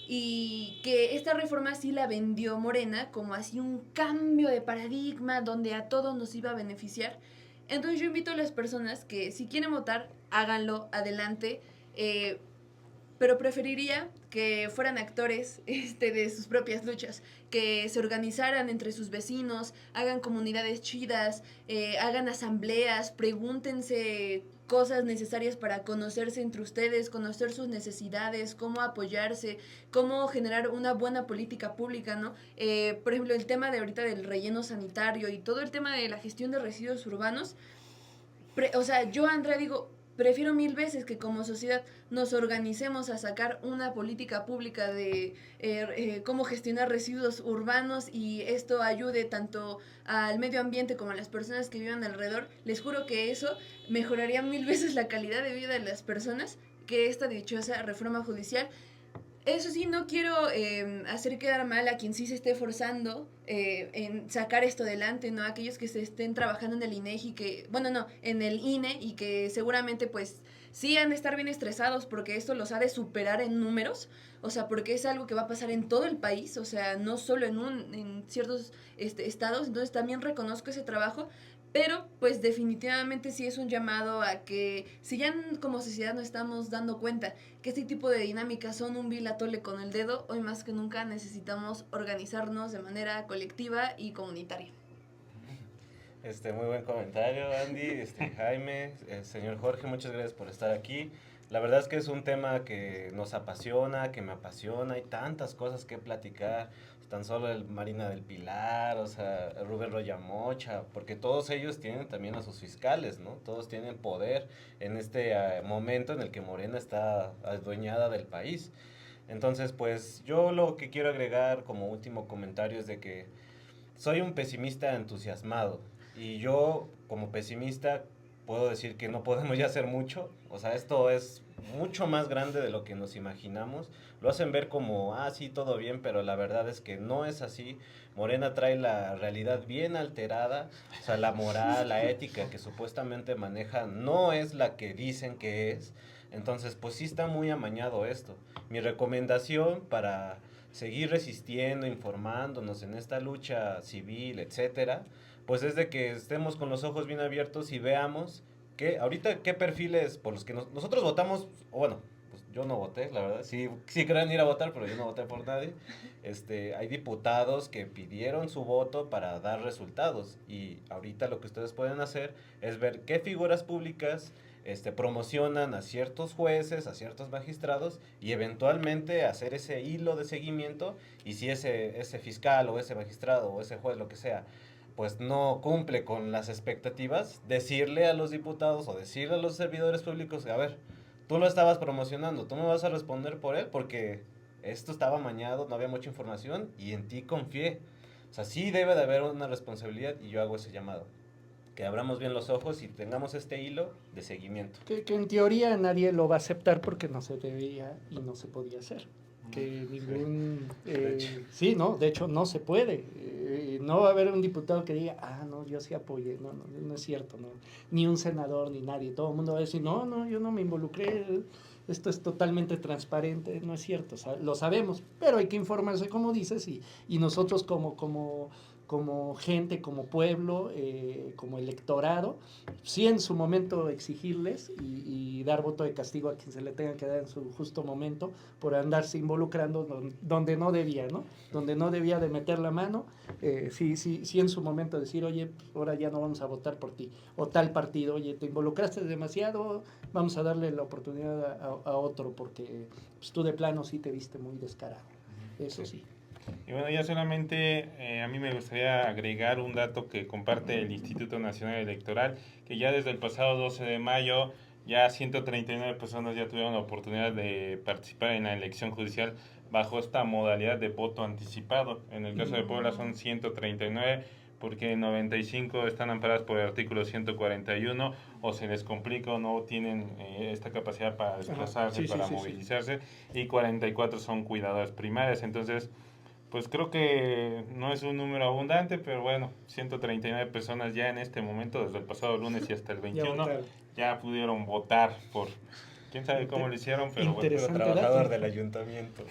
[SPEAKER 2] Y que esta reforma sí la vendió Morena como así un cambio de paradigma donde a todos nos iba a beneficiar. Entonces yo invito a las personas que si quieren votar, háganlo, adelante, pero preferiría que fueran actores de sus propias luchas, que se organizaran entre sus vecinos, hagan comunidades chidas, hagan asambleas, pregúntense cosas necesarias para conocerse entre ustedes, conocer sus necesidades, cómo apoyarse, cómo generar una buena política pública, ¿no? Por ejemplo, el tema de ahorita del relleno sanitario y todo el tema de la gestión de residuos urbanos, o sea, yo, Andrea, digo, prefiero 1000 veces que como sociedad nos organicemos a sacar una política pública de cómo gestionar residuos urbanos y esto ayude tanto al medio ambiente como a las personas que vivan alrededor. Les juro que eso mejoraría 1000 veces la calidad de vida de las personas que esta dichosa reforma judicial. Eso sí, no quiero hacer quedar mal a quien sí se esté forzando en sacar esto adelante, ¿no? Aquellos que se estén trabajando en el INEGI, en el INE y que seguramente pues sí han de estar bien estresados porque esto los ha de superar en números, o sea, porque es algo que va a pasar en todo el país, o sea, no solo en ciertos estados, entonces también reconozco ese trabajo. Pero, pues definitivamente sí es un llamado a que, si ya como sociedad nos estamos dando cuenta que este tipo de dinámicas son un vil atole con el dedo, hoy más que nunca necesitamos organizarnos de manera colectiva y comunitaria.
[SPEAKER 4] Muy buen comentario, Andy, Jaime, señor Jorge, muchas gracias por estar aquí. La verdad es que es un tema que nos apasiona, que me apasiona, hay tantas cosas que platicar, tan solo el Marina del Pilar, o sea, Rubén Royamocha, porque todos ellos tienen también a sus fiscales, ¿no? Todos tienen poder en este momento en el que Morena está adueñada del país. Entonces, pues yo lo que quiero agregar como último comentario es de que soy un pesimista entusiasmado y yo como pesimista puedo decir que no podemos ya hacer mucho, o sea, esto es mucho más grande de lo que nos imaginamos, lo hacen ver como, sí, todo bien, pero la verdad es que no es así. Morena trae la realidad bien alterada, o sea, la moral, la ética que supuestamente manejan no es la que dicen que es, entonces pues sí está muy amañado esto. Mi recomendación para seguir resistiendo, informándonos en esta lucha civil, etcétera, pues es de que estemos con los ojos bien abiertos y veamos que ahorita qué perfiles por los que nosotros votamos, o bueno, pues yo no voté, la verdad, sí querían ir a votar, pero yo no voté por nadie. Hay diputados que pidieron su voto para dar resultados y ahorita lo que ustedes pueden hacer es ver qué figuras públicas promocionan a ciertos jueces, a ciertos magistrados y eventualmente hacer ese hilo de seguimiento y si ese fiscal o ese magistrado o ese juez, lo que sea, pues no cumple con las expectativas, decirle a los diputados o decirle a los servidores públicos, a ver, tú lo estabas promocionando, tú me vas a responder por él porque esto estaba amañado, no había mucha información y en ti confié. O sea, sí debe de haber una responsabilidad y yo hago ese llamado. Que abramos bien los ojos y tengamos este hilo de seguimiento.
[SPEAKER 1] Que en teoría nadie lo va a aceptar porque no se debía y no se podía hacer. Que ningún... sí, no, de hecho no se puede. No va a haber un diputado que diga, no, yo sí apoyé. No es cierto. No. Ni un senador, ni nadie. Todo el mundo va a decir, no, yo no me involucré. Esto es totalmente transparente. No es cierto, lo sabemos. Pero hay que informarse, como dices, y nosotros como gente, como pueblo, como electorado, sí en su momento exigirles y dar voto de castigo a quien se le tenga que dar en su justo momento por andarse involucrando donde no debía, ¿no? Donde no debía de meter la mano, sí en su momento decir, oye, ahora ya no vamos a votar por ti, o tal partido, oye, te involucraste demasiado, vamos a darle la oportunidad a otro, porque pues, tú de plano sí te viste muy descarado, eso sí.
[SPEAKER 3] Y bueno, ya solamente a mí me gustaría agregar un dato que comparte el Instituto Nacional Electoral, que ya desde el pasado 12 de mayo ya 139 personas ya tuvieron la oportunidad de participar en la elección judicial bajo esta modalidad de voto anticipado. En el caso de Puebla son 139 porque 95 están amparadas por el artículo 141 o se les complica o no tienen esta capacidad para desplazarse, para movilizarse, y 44 son cuidadoras primarias. Entonces, pues creo que no es un número abundante, pero bueno, 139 personas ya en este momento, desde el pasado lunes y hasta el 21, ya pudieron votar por... Quién sabe cómo lo hicieron, pero bueno.
[SPEAKER 4] Pero trabajador del ayuntamiento.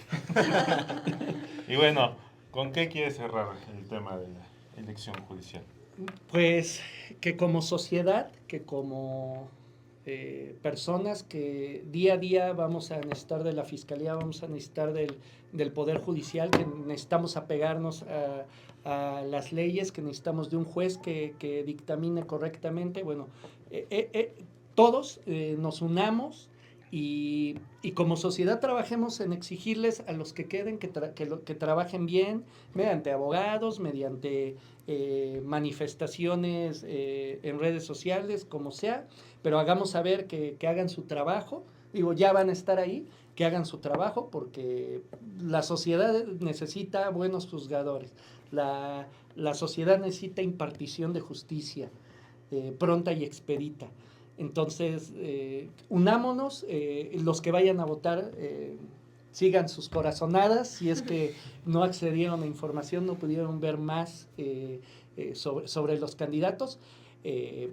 [SPEAKER 3] Y bueno, ¿con qué quieres cerrar el tema de la elección judicial?
[SPEAKER 1] Pues que como sociedad, que como personas que día a día vamos a necesitar de la fiscalía, vamos a necesitar del Poder Judicial, que necesitamos apegarnos a las leyes, que necesitamos de un juez que dictamine correctamente. Bueno, todos nos unamos y como sociedad trabajemos en exigirles a los que queden que trabajen bien, mediante abogados, mediante manifestaciones en redes sociales, como sea, pero hagamos saber que hagan su trabajo. Digo, ya van a estar ahí, que hagan su trabajo, porque la sociedad necesita buenos juzgadores, la sociedad necesita impartición de justicia pronta y expedita. Entonces, unámonos, los que vayan a votar, sigan sus corazonadas, si es que no accedieron a información, no pudieron ver más sobre los candidatos,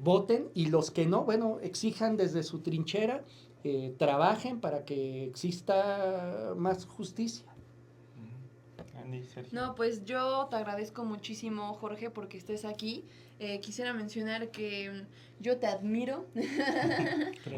[SPEAKER 1] voten, y los que no, bueno, exijan desde su trinchera, trabajen para que exista más justicia.
[SPEAKER 3] Andy, Sergio.
[SPEAKER 2] No, pues yo te agradezco muchísimo, Jorge, porque estés aquí. quisiera mencionar que yo te admiro.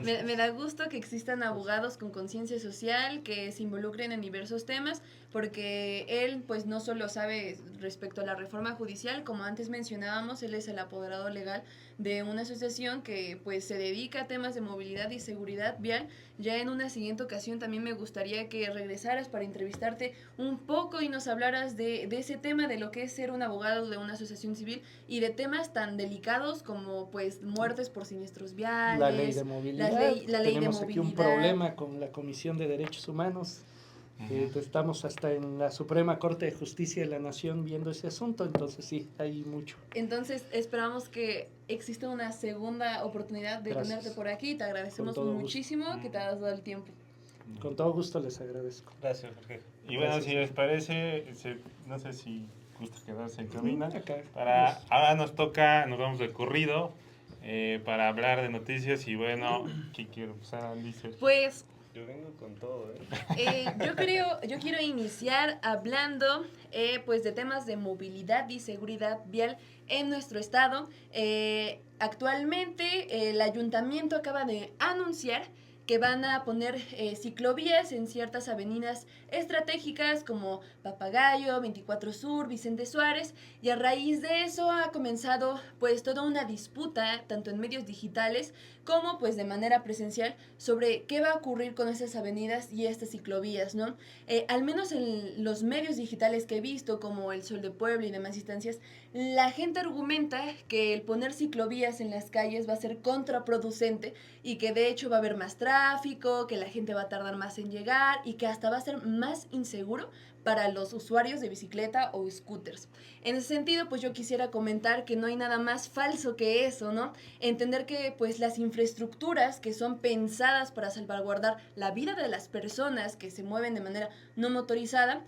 [SPEAKER 2] Me da gusto que existan abogados con conciencia social que se involucren en diversos temas, porque él pues no solo sabe respecto a la reforma judicial, como antes mencionábamos, él es el apoderado legal de una asociación que pues se dedica a temas de movilidad y seguridad vial. Ya en una siguiente ocasión también me gustaría que regresaras para entrevistarte un poco y nos hablaras de ese tema, de lo que es ser un abogado de una asociación civil y de temas tan delicados como pues muertes por siniestros viales,
[SPEAKER 1] La ley de movilidad.
[SPEAKER 2] la ley
[SPEAKER 1] Tenemos
[SPEAKER 2] de
[SPEAKER 1] aquí un
[SPEAKER 2] movilidad.
[SPEAKER 1] problema con la Comisión de Derechos Humanos. Estamos hasta en la Suprema Corte de Justicia de la Nación viendo ese asunto, entonces sí, hay mucho.
[SPEAKER 2] Entonces esperamos que exista una segunda oportunidad de
[SPEAKER 1] Gracias.
[SPEAKER 2] tenerte por aquí. Te agradecemos
[SPEAKER 1] Con todo
[SPEAKER 2] muchísimo que te hayas dado el tiempo.
[SPEAKER 1] Con todo gusto les agradezco.
[SPEAKER 4] Gracias, Jorge.
[SPEAKER 3] Y bueno,
[SPEAKER 1] Gracias.
[SPEAKER 3] si les parece, no sé si gusta quedarse en cabina.
[SPEAKER 1] Acá.
[SPEAKER 3] Ahora nos vamos de corrido para hablar de noticias y bueno, ¿qué quiero empezar? Dices.
[SPEAKER 2] Pues
[SPEAKER 4] Yo vengo con todo, ¿eh?
[SPEAKER 2] yo quiero iniciar hablando pues de temas de movilidad y seguridad vial en nuestro estado. Actualmente el ayuntamiento acaba de anunciar que van a poner ciclovías en ciertas avenidas estratégicas como Papagayo, 24 Sur, Vicente Suárez, y a raíz de eso ha comenzado pues toda una disputa, tanto en medios digitales como pues de manera presencial, sobre qué va a ocurrir con esas avenidas y estas ciclovías, ¿no? Al menos en los medios digitales que he visto, como El Sol de Puebla y demás instancias, la gente argumenta que el poner ciclovías en las calles va a ser contraproducente y que de hecho va a haber más tráfico, que la gente va a tardar más en llegar y que hasta va a ser más inseguro para los usuarios de bicicleta o scooters. En ese sentido, pues yo quisiera comentar que no hay nada más falso que eso, ¿no? Entender que pues las infraestructuras que son pensadas para salvaguardar la vida de las personas que se mueven de manera no motorizada,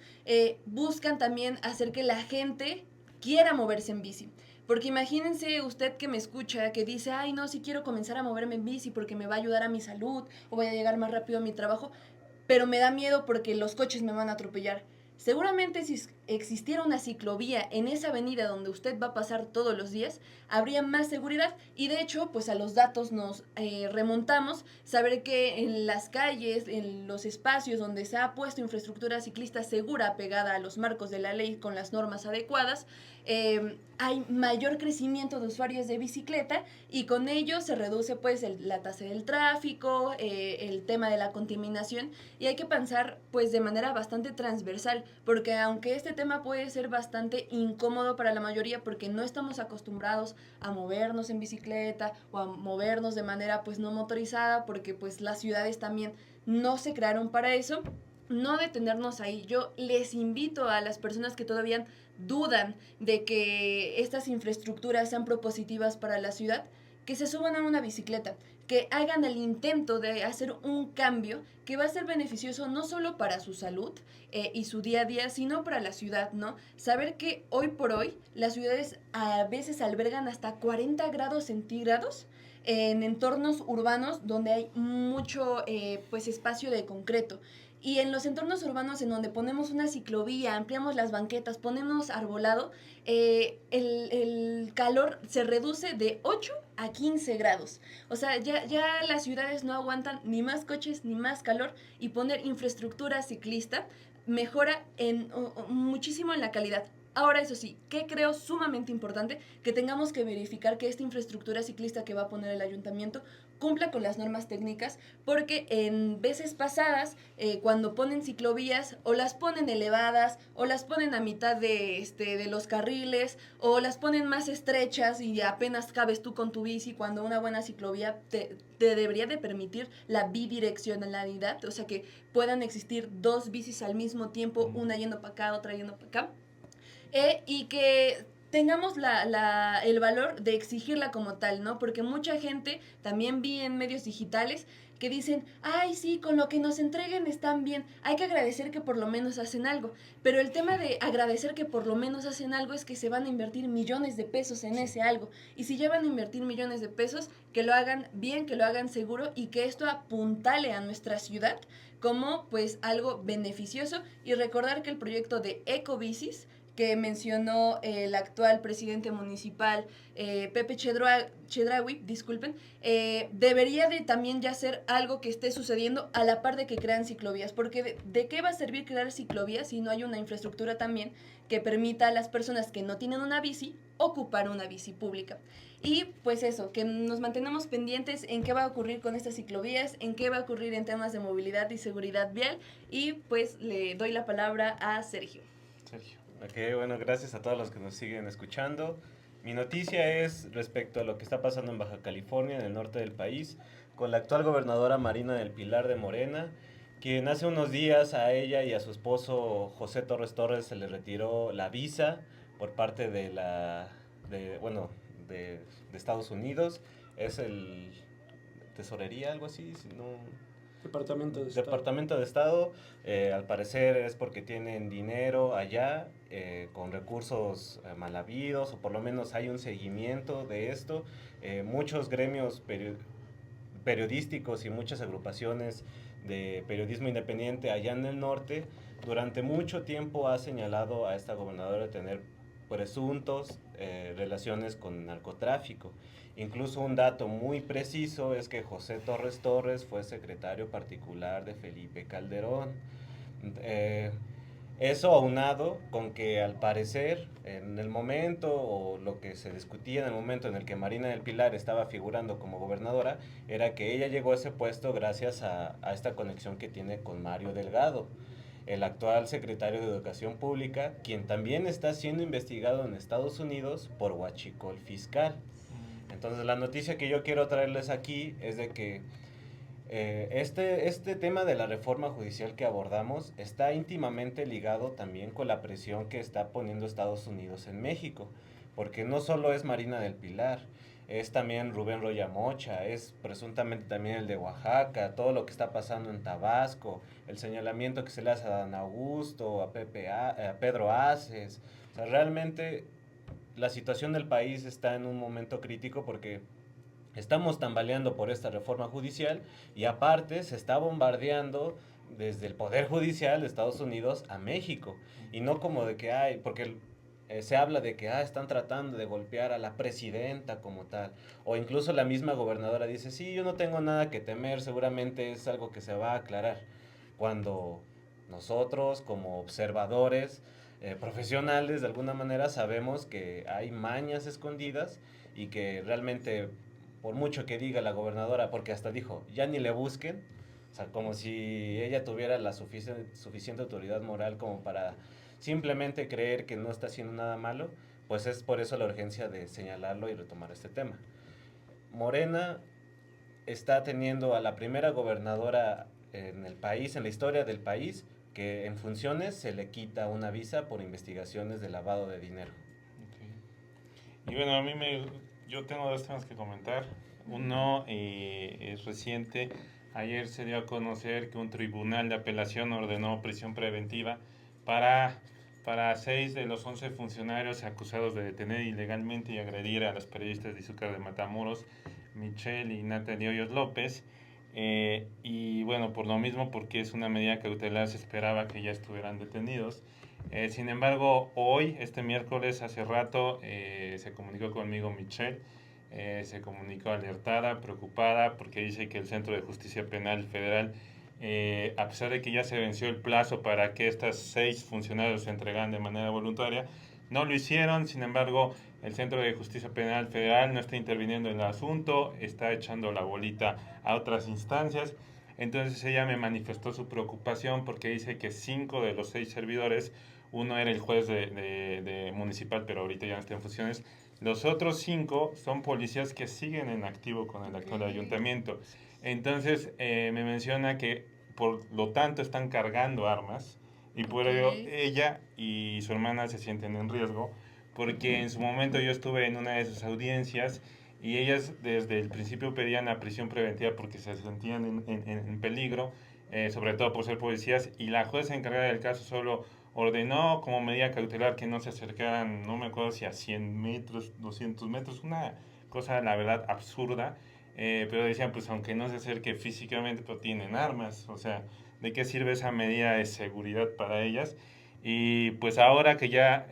[SPEAKER 2] buscan también hacer que la gente quiera moverse en bici. Porque imagínense usted que me escucha, que dice, ay no, si quiero comenzar a moverme en bici porque me va a ayudar a mi salud o voy a llegar más rápido a mi trabajo, pero me da miedo porque los coches me van a atropellar. Seguramente si existiera una ciclovía en esa avenida donde usted va a pasar todos los días, habría más seguridad y de hecho, pues a los datos nos remontamos, saber que en las calles, en los espacios donde se ha puesto infraestructura ciclista segura pegada a los marcos de la ley con las normas adecuadas, hay mayor crecimiento de usuarios de bicicleta y con ello se reduce pues la tasa del tráfico, el tema de la contaminación y hay que pensar pues de manera bastante transversal porque aunque este tema puede ser bastante incómodo para la mayoría porque no estamos acostumbrados a movernos en bicicleta o a movernos de manera pues no motorizada porque pues las ciudades también no se crearon para eso, no detenernos ahí. Yo les invito a las personas que todavía dudan de que estas infraestructuras sean propositivas para la ciudad, que se suban a una bicicleta, que hagan el intento de hacer un cambio que va a ser beneficioso no solo para su salud y su día a día, sino para la ciudad, ¿no? Saber que hoy por hoy las ciudades a veces albergan hasta 40 grados centígrados en entornos urbanos donde hay mucho pues espacio de concreto. Y en los entornos urbanos en donde ponemos una ciclovía, ampliamos las banquetas, ponemos arbolado, el calor se reduce de 8 a 15 grados. O sea, ya las ciudades no aguantan ni más coches ni más calor y poner infraestructura ciclista mejora muchísimo en la calidad. Ahora, eso sí, que creo sumamente importante que tengamos que verificar que esta infraestructura ciclista que va a poner el ayuntamiento cumpla con las normas técnicas, porque en veces pasadas, cuando ponen ciclovías, o las ponen elevadas, o las ponen a mitad de los carriles, o las ponen más estrechas y apenas cabes tú con tu bici, cuando una buena ciclovía te debería de permitir la bidireccionalidad, o sea que puedan existir dos bicis al mismo tiempo, una yendo para acá, otra yendo para acá. Y que tengamos el valor de exigirla como tal, ¿no? Porque mucha gente, también vi en medios digitales, que dicen, ay, sí, con lo que nos entreguen están bien, hay que agradecer que por lo menos hacen algo. Pero el tema de agradecer que por lo menos hacen algo es que se van a invertir millones de pesos en ese algo. Y si ya van a invertir millones de pesos, que lo hagan bien, que lo hagan seguro y que esto apuntale a nuestra ciudad como pues algo beneficioso. Y recordar que el proyecto de Ecobicis, que mencionó el actual presidente municipal, Pepe Chedraui, disculpen, debería de también ya ser algo que esté sucediendo a la par de que crean ciclovías, porque ¿de qué va a servir crear ciclovías si no hay una infraestructura también que permita a las personas que no tienen una bici ocupar una bici pública? Y pues eso, que nos mantenemos pendientes en qué va a ocurrir con estas ciclovías, en qué va a ocurrir en temas de movilidad y seguridad vial, y pues le doy la palabra a Sergio.
[SPEAKER 3] Sergio.
[SPEAKER 4] Ok, bueno, gracias a todos los que nos siguen escuchando. Mi noticia es respecto a lo que está pasando en Baja California, en el norte del país, con la actual gobernadora Marina del Pilar de Morena, quien hace unos días a ella y a su esposo José Torres Torres se le retiró la visa por parte de de Estados Unidos. Es el tesorería, algo así, si no...
[SPEAKER 1] Departamento de Estado.
[SPEAKER 4] Departamento de Estado, al parecer es porque tienen dinero allá, con recursos mal habidos, o por lo menos hay un seguimiento de esto. Muchos gremios periodísticos y muchas agrupaciones de periodismo independiente allá en el norte, durante mucho tiempo ha señalado a esta gobernadora de tener presuntos relaciones con narcotráfico. Incluso un dato muy preciso es que José Torres Torres fue secretario particular de Felipe Calderón. Eso aunado con que al parecer en el momento, o lo que se discutía en el momento en el que Marina del Pilar estaba figurando como gobernadora, era que ella llegó a ese puesto gracias a esta conexión que tiene con Mario Delgado, el actual secretario de Educación Pública, quien también está siendo investigado en Estados Unidos por huachicol fiscal. Entonces la noticia que yo quiero traerles aquí es de que este tema de la reforma judicial que abordamos está íntimamente ligado también con la presión que está poniendo Estados Unidos en México, porque no solo es Marina del Pilar, es también Rubén Roya Mocha, es presuntamente también el de Oaxaca, todo lo que está pasando en Tabasco, el señalamiento que se le hace a Dan Augusto, a Pedro Aces. O sea, realmente la situación del país está en un momento crítico porque estamos tambaleando por esta reforma judicial y aparte se está bombardeando desde el Poder Judicial de Estados Unidos a México. Y no como de que hay, porque se habla de que están tratando de golpear a la presidenta como tal. O incluso la misma gobernadora dice, sí, yo no tengo nada que temer, seguramente es algo que se va a aclarar. Cuando nosotros como observadores profesionales de alguna manera sabemos que hay mañas escondidas y que realmente por mucho que diga la gobernadora, porque hasta dijo, ya ni le busquen, o sea, como si ella tuviera la suficiente autoridad moral como para simplemente creer que no está haciendo nada malo, pues es por eso la urgencia de señalarlo y retomar este tema. Morena está teniendo a la primera gobernadora en el país, en la historia del país, que en funciones se le quita una visa por investigaciones de lavado de dinero.
[SPEAKER 3] Okay. Y bueno, yo tengo dos temas que comentar. Uno es reciente. Ayer se dio a conocer que un tribunal de apelación ordenó prisión preventiva para 6 de los 11 funcionarios acusados de detener ilegalmente y agredir a los periodistas de Izúcar de Matamoros, Michelle y Natalia Hoyos López. Y bueno, por lo mismo, porque es una medida cautelar, se esperaba que ya estuvieran detenidos. Sin embargo, hoy, este miércoles, hace rato, se comunicó conmigo Michelle, se comunicó alertada, preocupada, porque dice que el Centro de Justicia Penal Federal, a pesar de que ya se venció el plazo para que estas 6 funcionarios se entregaran de manera voluntaria, no lo hicieron. Sin embargo, el Centro de Justicia Penal Federal no está interviniendo en el asunto, está echando la bolita a otras instancias. Entonces ella me manifestó su preocupación porque dice que 5 de los 6 servidores, uno era el juez de municipal, pero ahorita ya no está en funciones, los otros 5 son policías que siguen en activo con el actual ayuntamiento. Entonces me menciona que por lo tanto están cargando armas y por ello ella y su hermana se sienten en riesgo, porque en su momento yo estuve en una de sus audiencias y ellas desde el principio pedían la prisión preventiva porque se sentían en peligro, sobre todo por ser policías, y la jueza encargada del caso solo ordenó como medida cautelar que no se acercaran, no me acuerdo si a 100 metros, 200 metros, una cosa la verdad absurda, pero decían pues aunque no se acerque físicamente, pero tienen armas, o sea, ¿de qué sirve esa medida de seguridad para ellas? Y pues ahora que ya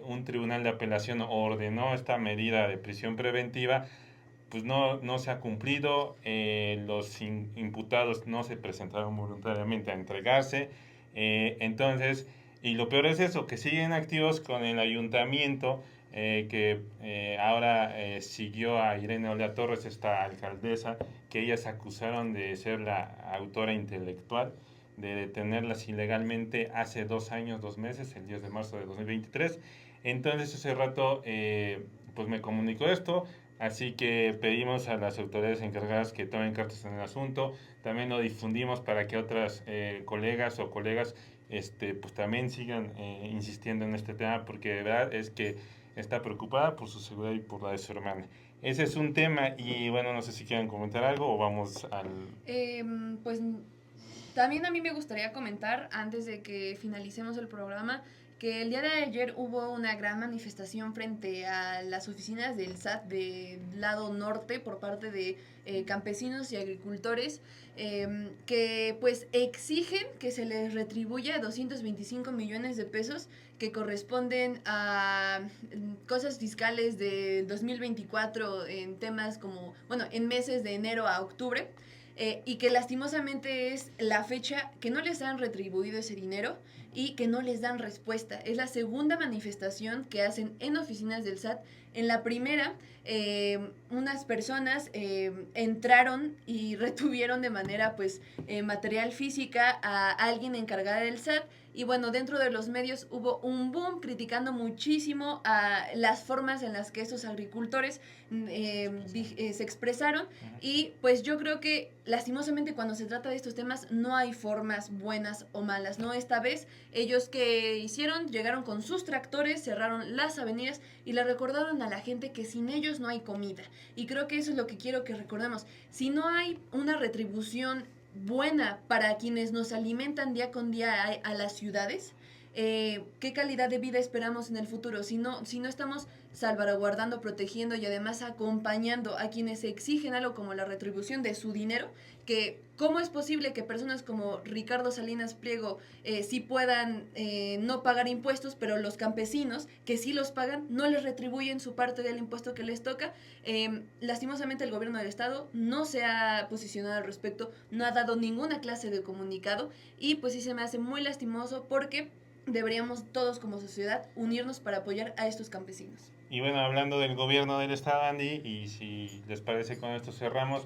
[SPEAKER 3] un tribunal de apelación ordenó esta medida de prisión preventiva, pues no se ha cumplido, los imputados no se presentaron voluntariamente a entregarse, entonces, y lo peor es eso, que siguen activos con el ayuntamiento, que ahora siguió a Irene Olea Torres, esta alcaldesa, que ellas acusaron de ser la autora intelectual, de detenerlas ilegalmente hace 2 años, 2 meses, el 10 de marzo de 2023. Entonces ese rato pues me comunicó esto, así que pedimos a las autoridades encargadas que tomen cartas en el asunto. También lo difundimos para que otras colegas o colegas pues también sigan insistiendo en este tema, porque de verdad es que está preocupada por su seguridad y por la de su hermana. Ese es un tema y bueno, no sé si quieren comentar algo o vamos al...
[SPEAKER 2] Pues también a mí me gustaría comentar, antes de que finalicemos el programa, que el día de ayer hubo una gran manifestación frente a las oficinas del SAT del lado norte por parte de campesinos y agricultores, que pues exigen que se les retribuya 225 millones de pesos que corresponden a cosas fiscales de 2024 en temas como, bueno, en meses de enero a octubre. Y que lastimosamente es la fecha que no les han retribuido ese dinero y que no les dan respuesta. Es la segunda manifestación que hacen en oficinas del SAT. En la primera, unas personas entraron y retuvieron de manera pues material física a alguien encargada del SAT. Y bueno, dentro de los medios hubo un boom criticando muchísimo a las formas en las que esos agricultores se expresaron. Y pues yo creo que lastimosamente cuando se trata de estos temas no hay formas buenas o malas, ¿no? Esta vez ellos que hicieron, llegaron con sus tractores, cerraron las avenidas y le recordaron a la gente que sin ellos no hay comida. Y creo que eso es lo que quiero que recordemos. Si no hay una retribución buena para quienes nos alimentan día con día a las ciudades, ¿qué calidad de vida esperamos en el futuro? Si no estamos salvaguardando, protegiendo y además acompañando a quienes exigen algo como la retribución de su dinero, que cómo es posible que personas como Ricardo Salinas Pliego sí puedan no pagar impuestos, pero los campesinos que sí los pagan no les retribuyen su parte del impuesto que les toca. Lastimosamente el gobierno del estado no se ha posicionado al respecto, no ha dado ninguna clase de comunicado y pues sí se me hace muy lastimoso porque deberíamos todos como sociedad unirnos para apoyar a estos campesinos.
[SPEAKER 3] Y bueno, hablando del gobierno del estado, Andy, y si les parece con esto cerramos,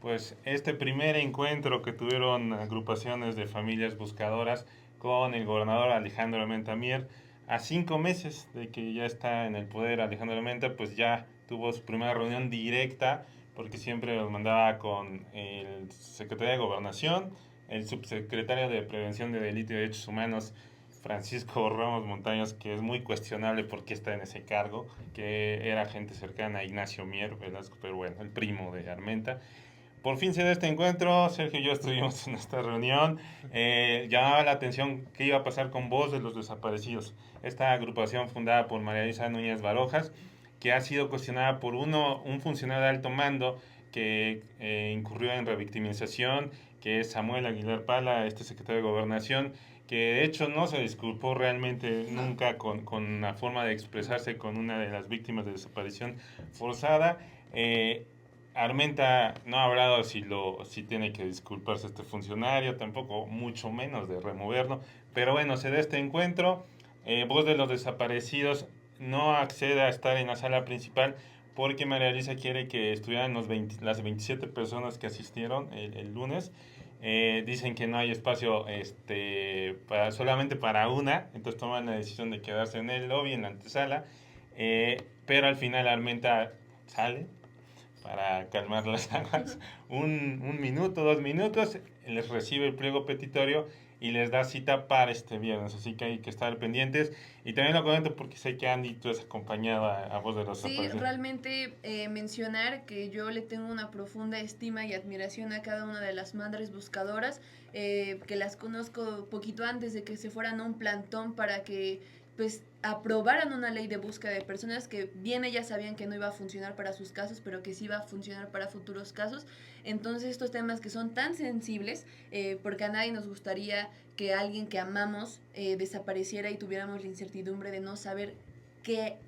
[SPEAKER 3] pues este primer encuentro que tuvieron agrupaciones de familias buscadoras con el gobernador Alejandro Armenta Mier, a 5 meses de que ya está en el poder Alejandro Armenta, pues ya tuvo su primera reunión directa, porque siempre los mandaba con el secretario de Gobernación, el subsecretario de Prevención de Delitos y Derechos Humanos, Francisco Ramos Montaños, que es muy cuestionable porque está en ese cargo, que era gente cercana a Ignacio Mier Velasco, pero bueno, el primo de Armenta. Por fin se da este encuentro, Sergio y yo estuvimos en esta reunión, llamaba la atención qué iba a pasar con Voz de los Desaparecidos, esta agrupación fundada por María Luisa Núñez Barojas, que ha sido cuestionada por un funcionario de alto mando que incurrió en revictimización, que es Samuel Aguilar Pala, este secretario de Gobernación, que de hecho no se disculpó realmente nunca con la forma de expresarse con una de las víctimas de desaparición forzada. Armenta no ha hablado si tiene que disculparse este funcionario, tampoco mucho menos de removerlo, pero bueno, se da este encuentro. Voz de los Desaparecidos no accede a estar en la sala principal porque María Luisa quiere que estuvieran las 27 personas que asistieron el lunes. Dicen que no hay espacio solamente para una, entonces toman la decisión de quedarse en el lobby, en la antesala, pero al final Armenta sale para calmar las aguas, un minuto, 2 minutos, les recibe el pliego petitorio y les da cita para este viernes, así que hay que estar pendientes. Y también lo comento porque sé que Andy, tú has acompañado a Voz de los Desaparecidos.
[SPEAKER 2] Sí, realmente mencionar que yo le tengo una profunda estima y admiración a cada una de las madres buscadoras, que las conozco poquito antes de que se fueran a un plantón para que pues aprobaran una ley de búsqueda de personas que bien ellas sabían que no iba a funcionar para sus casos, pero que sí iba a funcionar para futuros casos. Entonces estos temas que son tan sensibles, porque a nadie nos gustaría que alguien que amamos desapareciera y tuviéramos la incertidumbre de no saber qué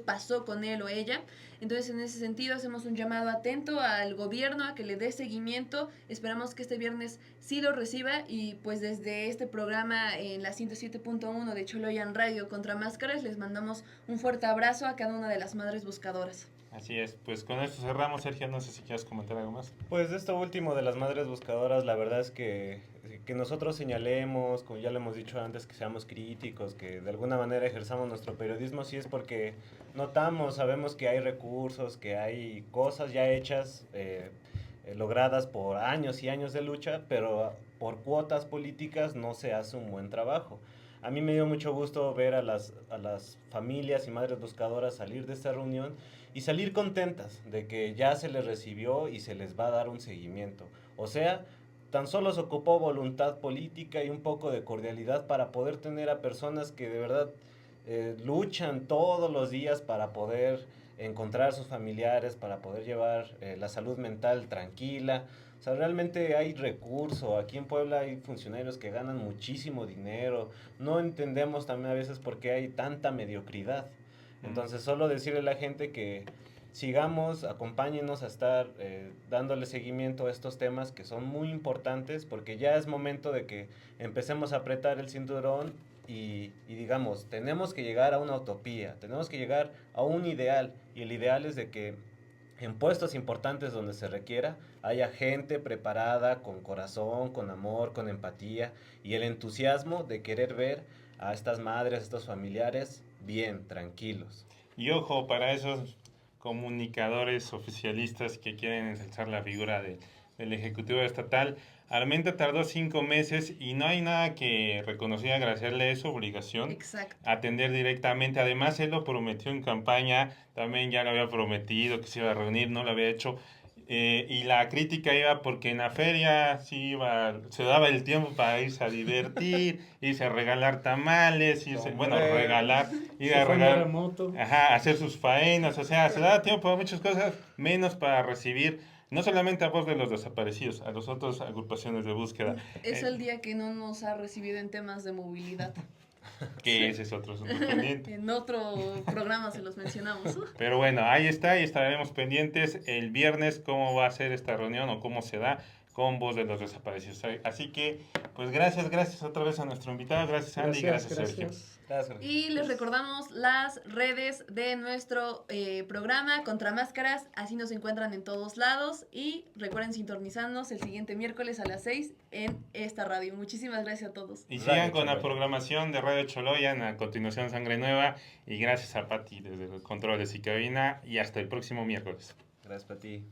[SPEAKER 2] pasó con él o ella. Entonces, en ese sentido, hacemos un llamado atento al gobierno a que le dé seguimiento. Esperamos que este viernes sí lo reciba y pues desde este programa en la 107.1 de Choloyan Radio Contra Máscaras les mandamos un fuerte abrazo a cada una de las madres buscadoras.
[SPEAKER 3] Así es, pues con esto cerramos. Sergio, no sé si quieres comentar algo más.
[SPEAKER 4] Pues de esto último de las madres buscadoras, la verdad es que nosotros señalemos, como ya lo hemos dicho antes, que seamos críticos, que de alguna manera ejerzamos nuestro periodismo, sí es porque notamos, sabemos que hay recursos, que hay cosas ya hechas, logradas por años y años de lucha, pero por cuotas políticas no se hace un buen trabajo. A mí me dio mucho gusto ver a las familias y madres buscadoras salir de esta reunión y salir contentas de que ya se les recibió y se les va a dar un seguimiento. O sea, tan solo se ocupó voluntad política y un poco de cordialidad para poder tener a personas que de verdad luchan todos los días para poder encontrar a sus familiares, para poder llevar la salud mental tranquila. O sea, realmente hay recurso. Aquí en Puebla hay funcionarios que ganan muchísimo dinero. No entendemos también a veces por qué hay tanta mediocridad. Entonces, solo decirle a la gente que sigamos, acompáñenos a estar dándole seguimiento a estos temas que son muy importantes, porque ya es momento de que empecemos a apretar el cinturón y digamos, tenemos que llegar a una utopía, tenemos que llegar a un ideal, y el ideal es de que en puestos importantes donde se requiera haya gente preparada, con corazón, con amor, con empatía y el entusiasmo de querer ver a estas madres, a estos familiares bien, tranquilos.
[SPEAKER 3] Y ojo, para esos comunicadores oficialistas que quieren ensalzar la figura del Ejecutivo Estatal, Armenta tardó 5 meses y no hay nada que reconocer y agradecerle, es su obligación.
[SPEAKER 2] Exacto.
[SPEAKER 3] Atender directamente. Además, él lo prometió en campaña, también ya lo había prometido que se iba a reunir, no lo había hecho. Y la crítica iba porque en la feria se daba el tiempo para irse a divertir, irse a regalar tamales, ir a regalar, hacer sus faenas, o sea, se daba tiempo para muchas cosas, menos para recibir no solamente a voz de los desaparecidos, a las otras agrupaciones de búsqueda.
[SPEAKER 2] Es el día que no nos ha recibido en temas de movilidad.
[SPEAKER 3] Que ese es otro asunto pendiente.
[SPEAKER 2] En otro programa se los mencionamos.
[SPEAKER 3] Pero bueno, ahí está y estaremos pendientes el viernes cómo va a ser esta reunión o cómo se da con voz de los desaparecidos. Así que, pues gracias otra vez a nuestro invitado, gracias Andy, gracias Sergio.
[SPEAKER 2] Y les recordamos las redes de nuestro programa Contra Máscaras, así nos encuentran en todos lados y recuerden sintonizarnos el siguiente miércoles a las 6 en esta radio. Muchísimas gracias a todos.
[SPEAKER 3] Y sigan con la programación de Radio Choloyan, a continuación Sangre Nueva, y gracias a Pati desde los controles y cabina, y hasta el próximo miércoles.
[SPEAKER 4] Gracias, Pati.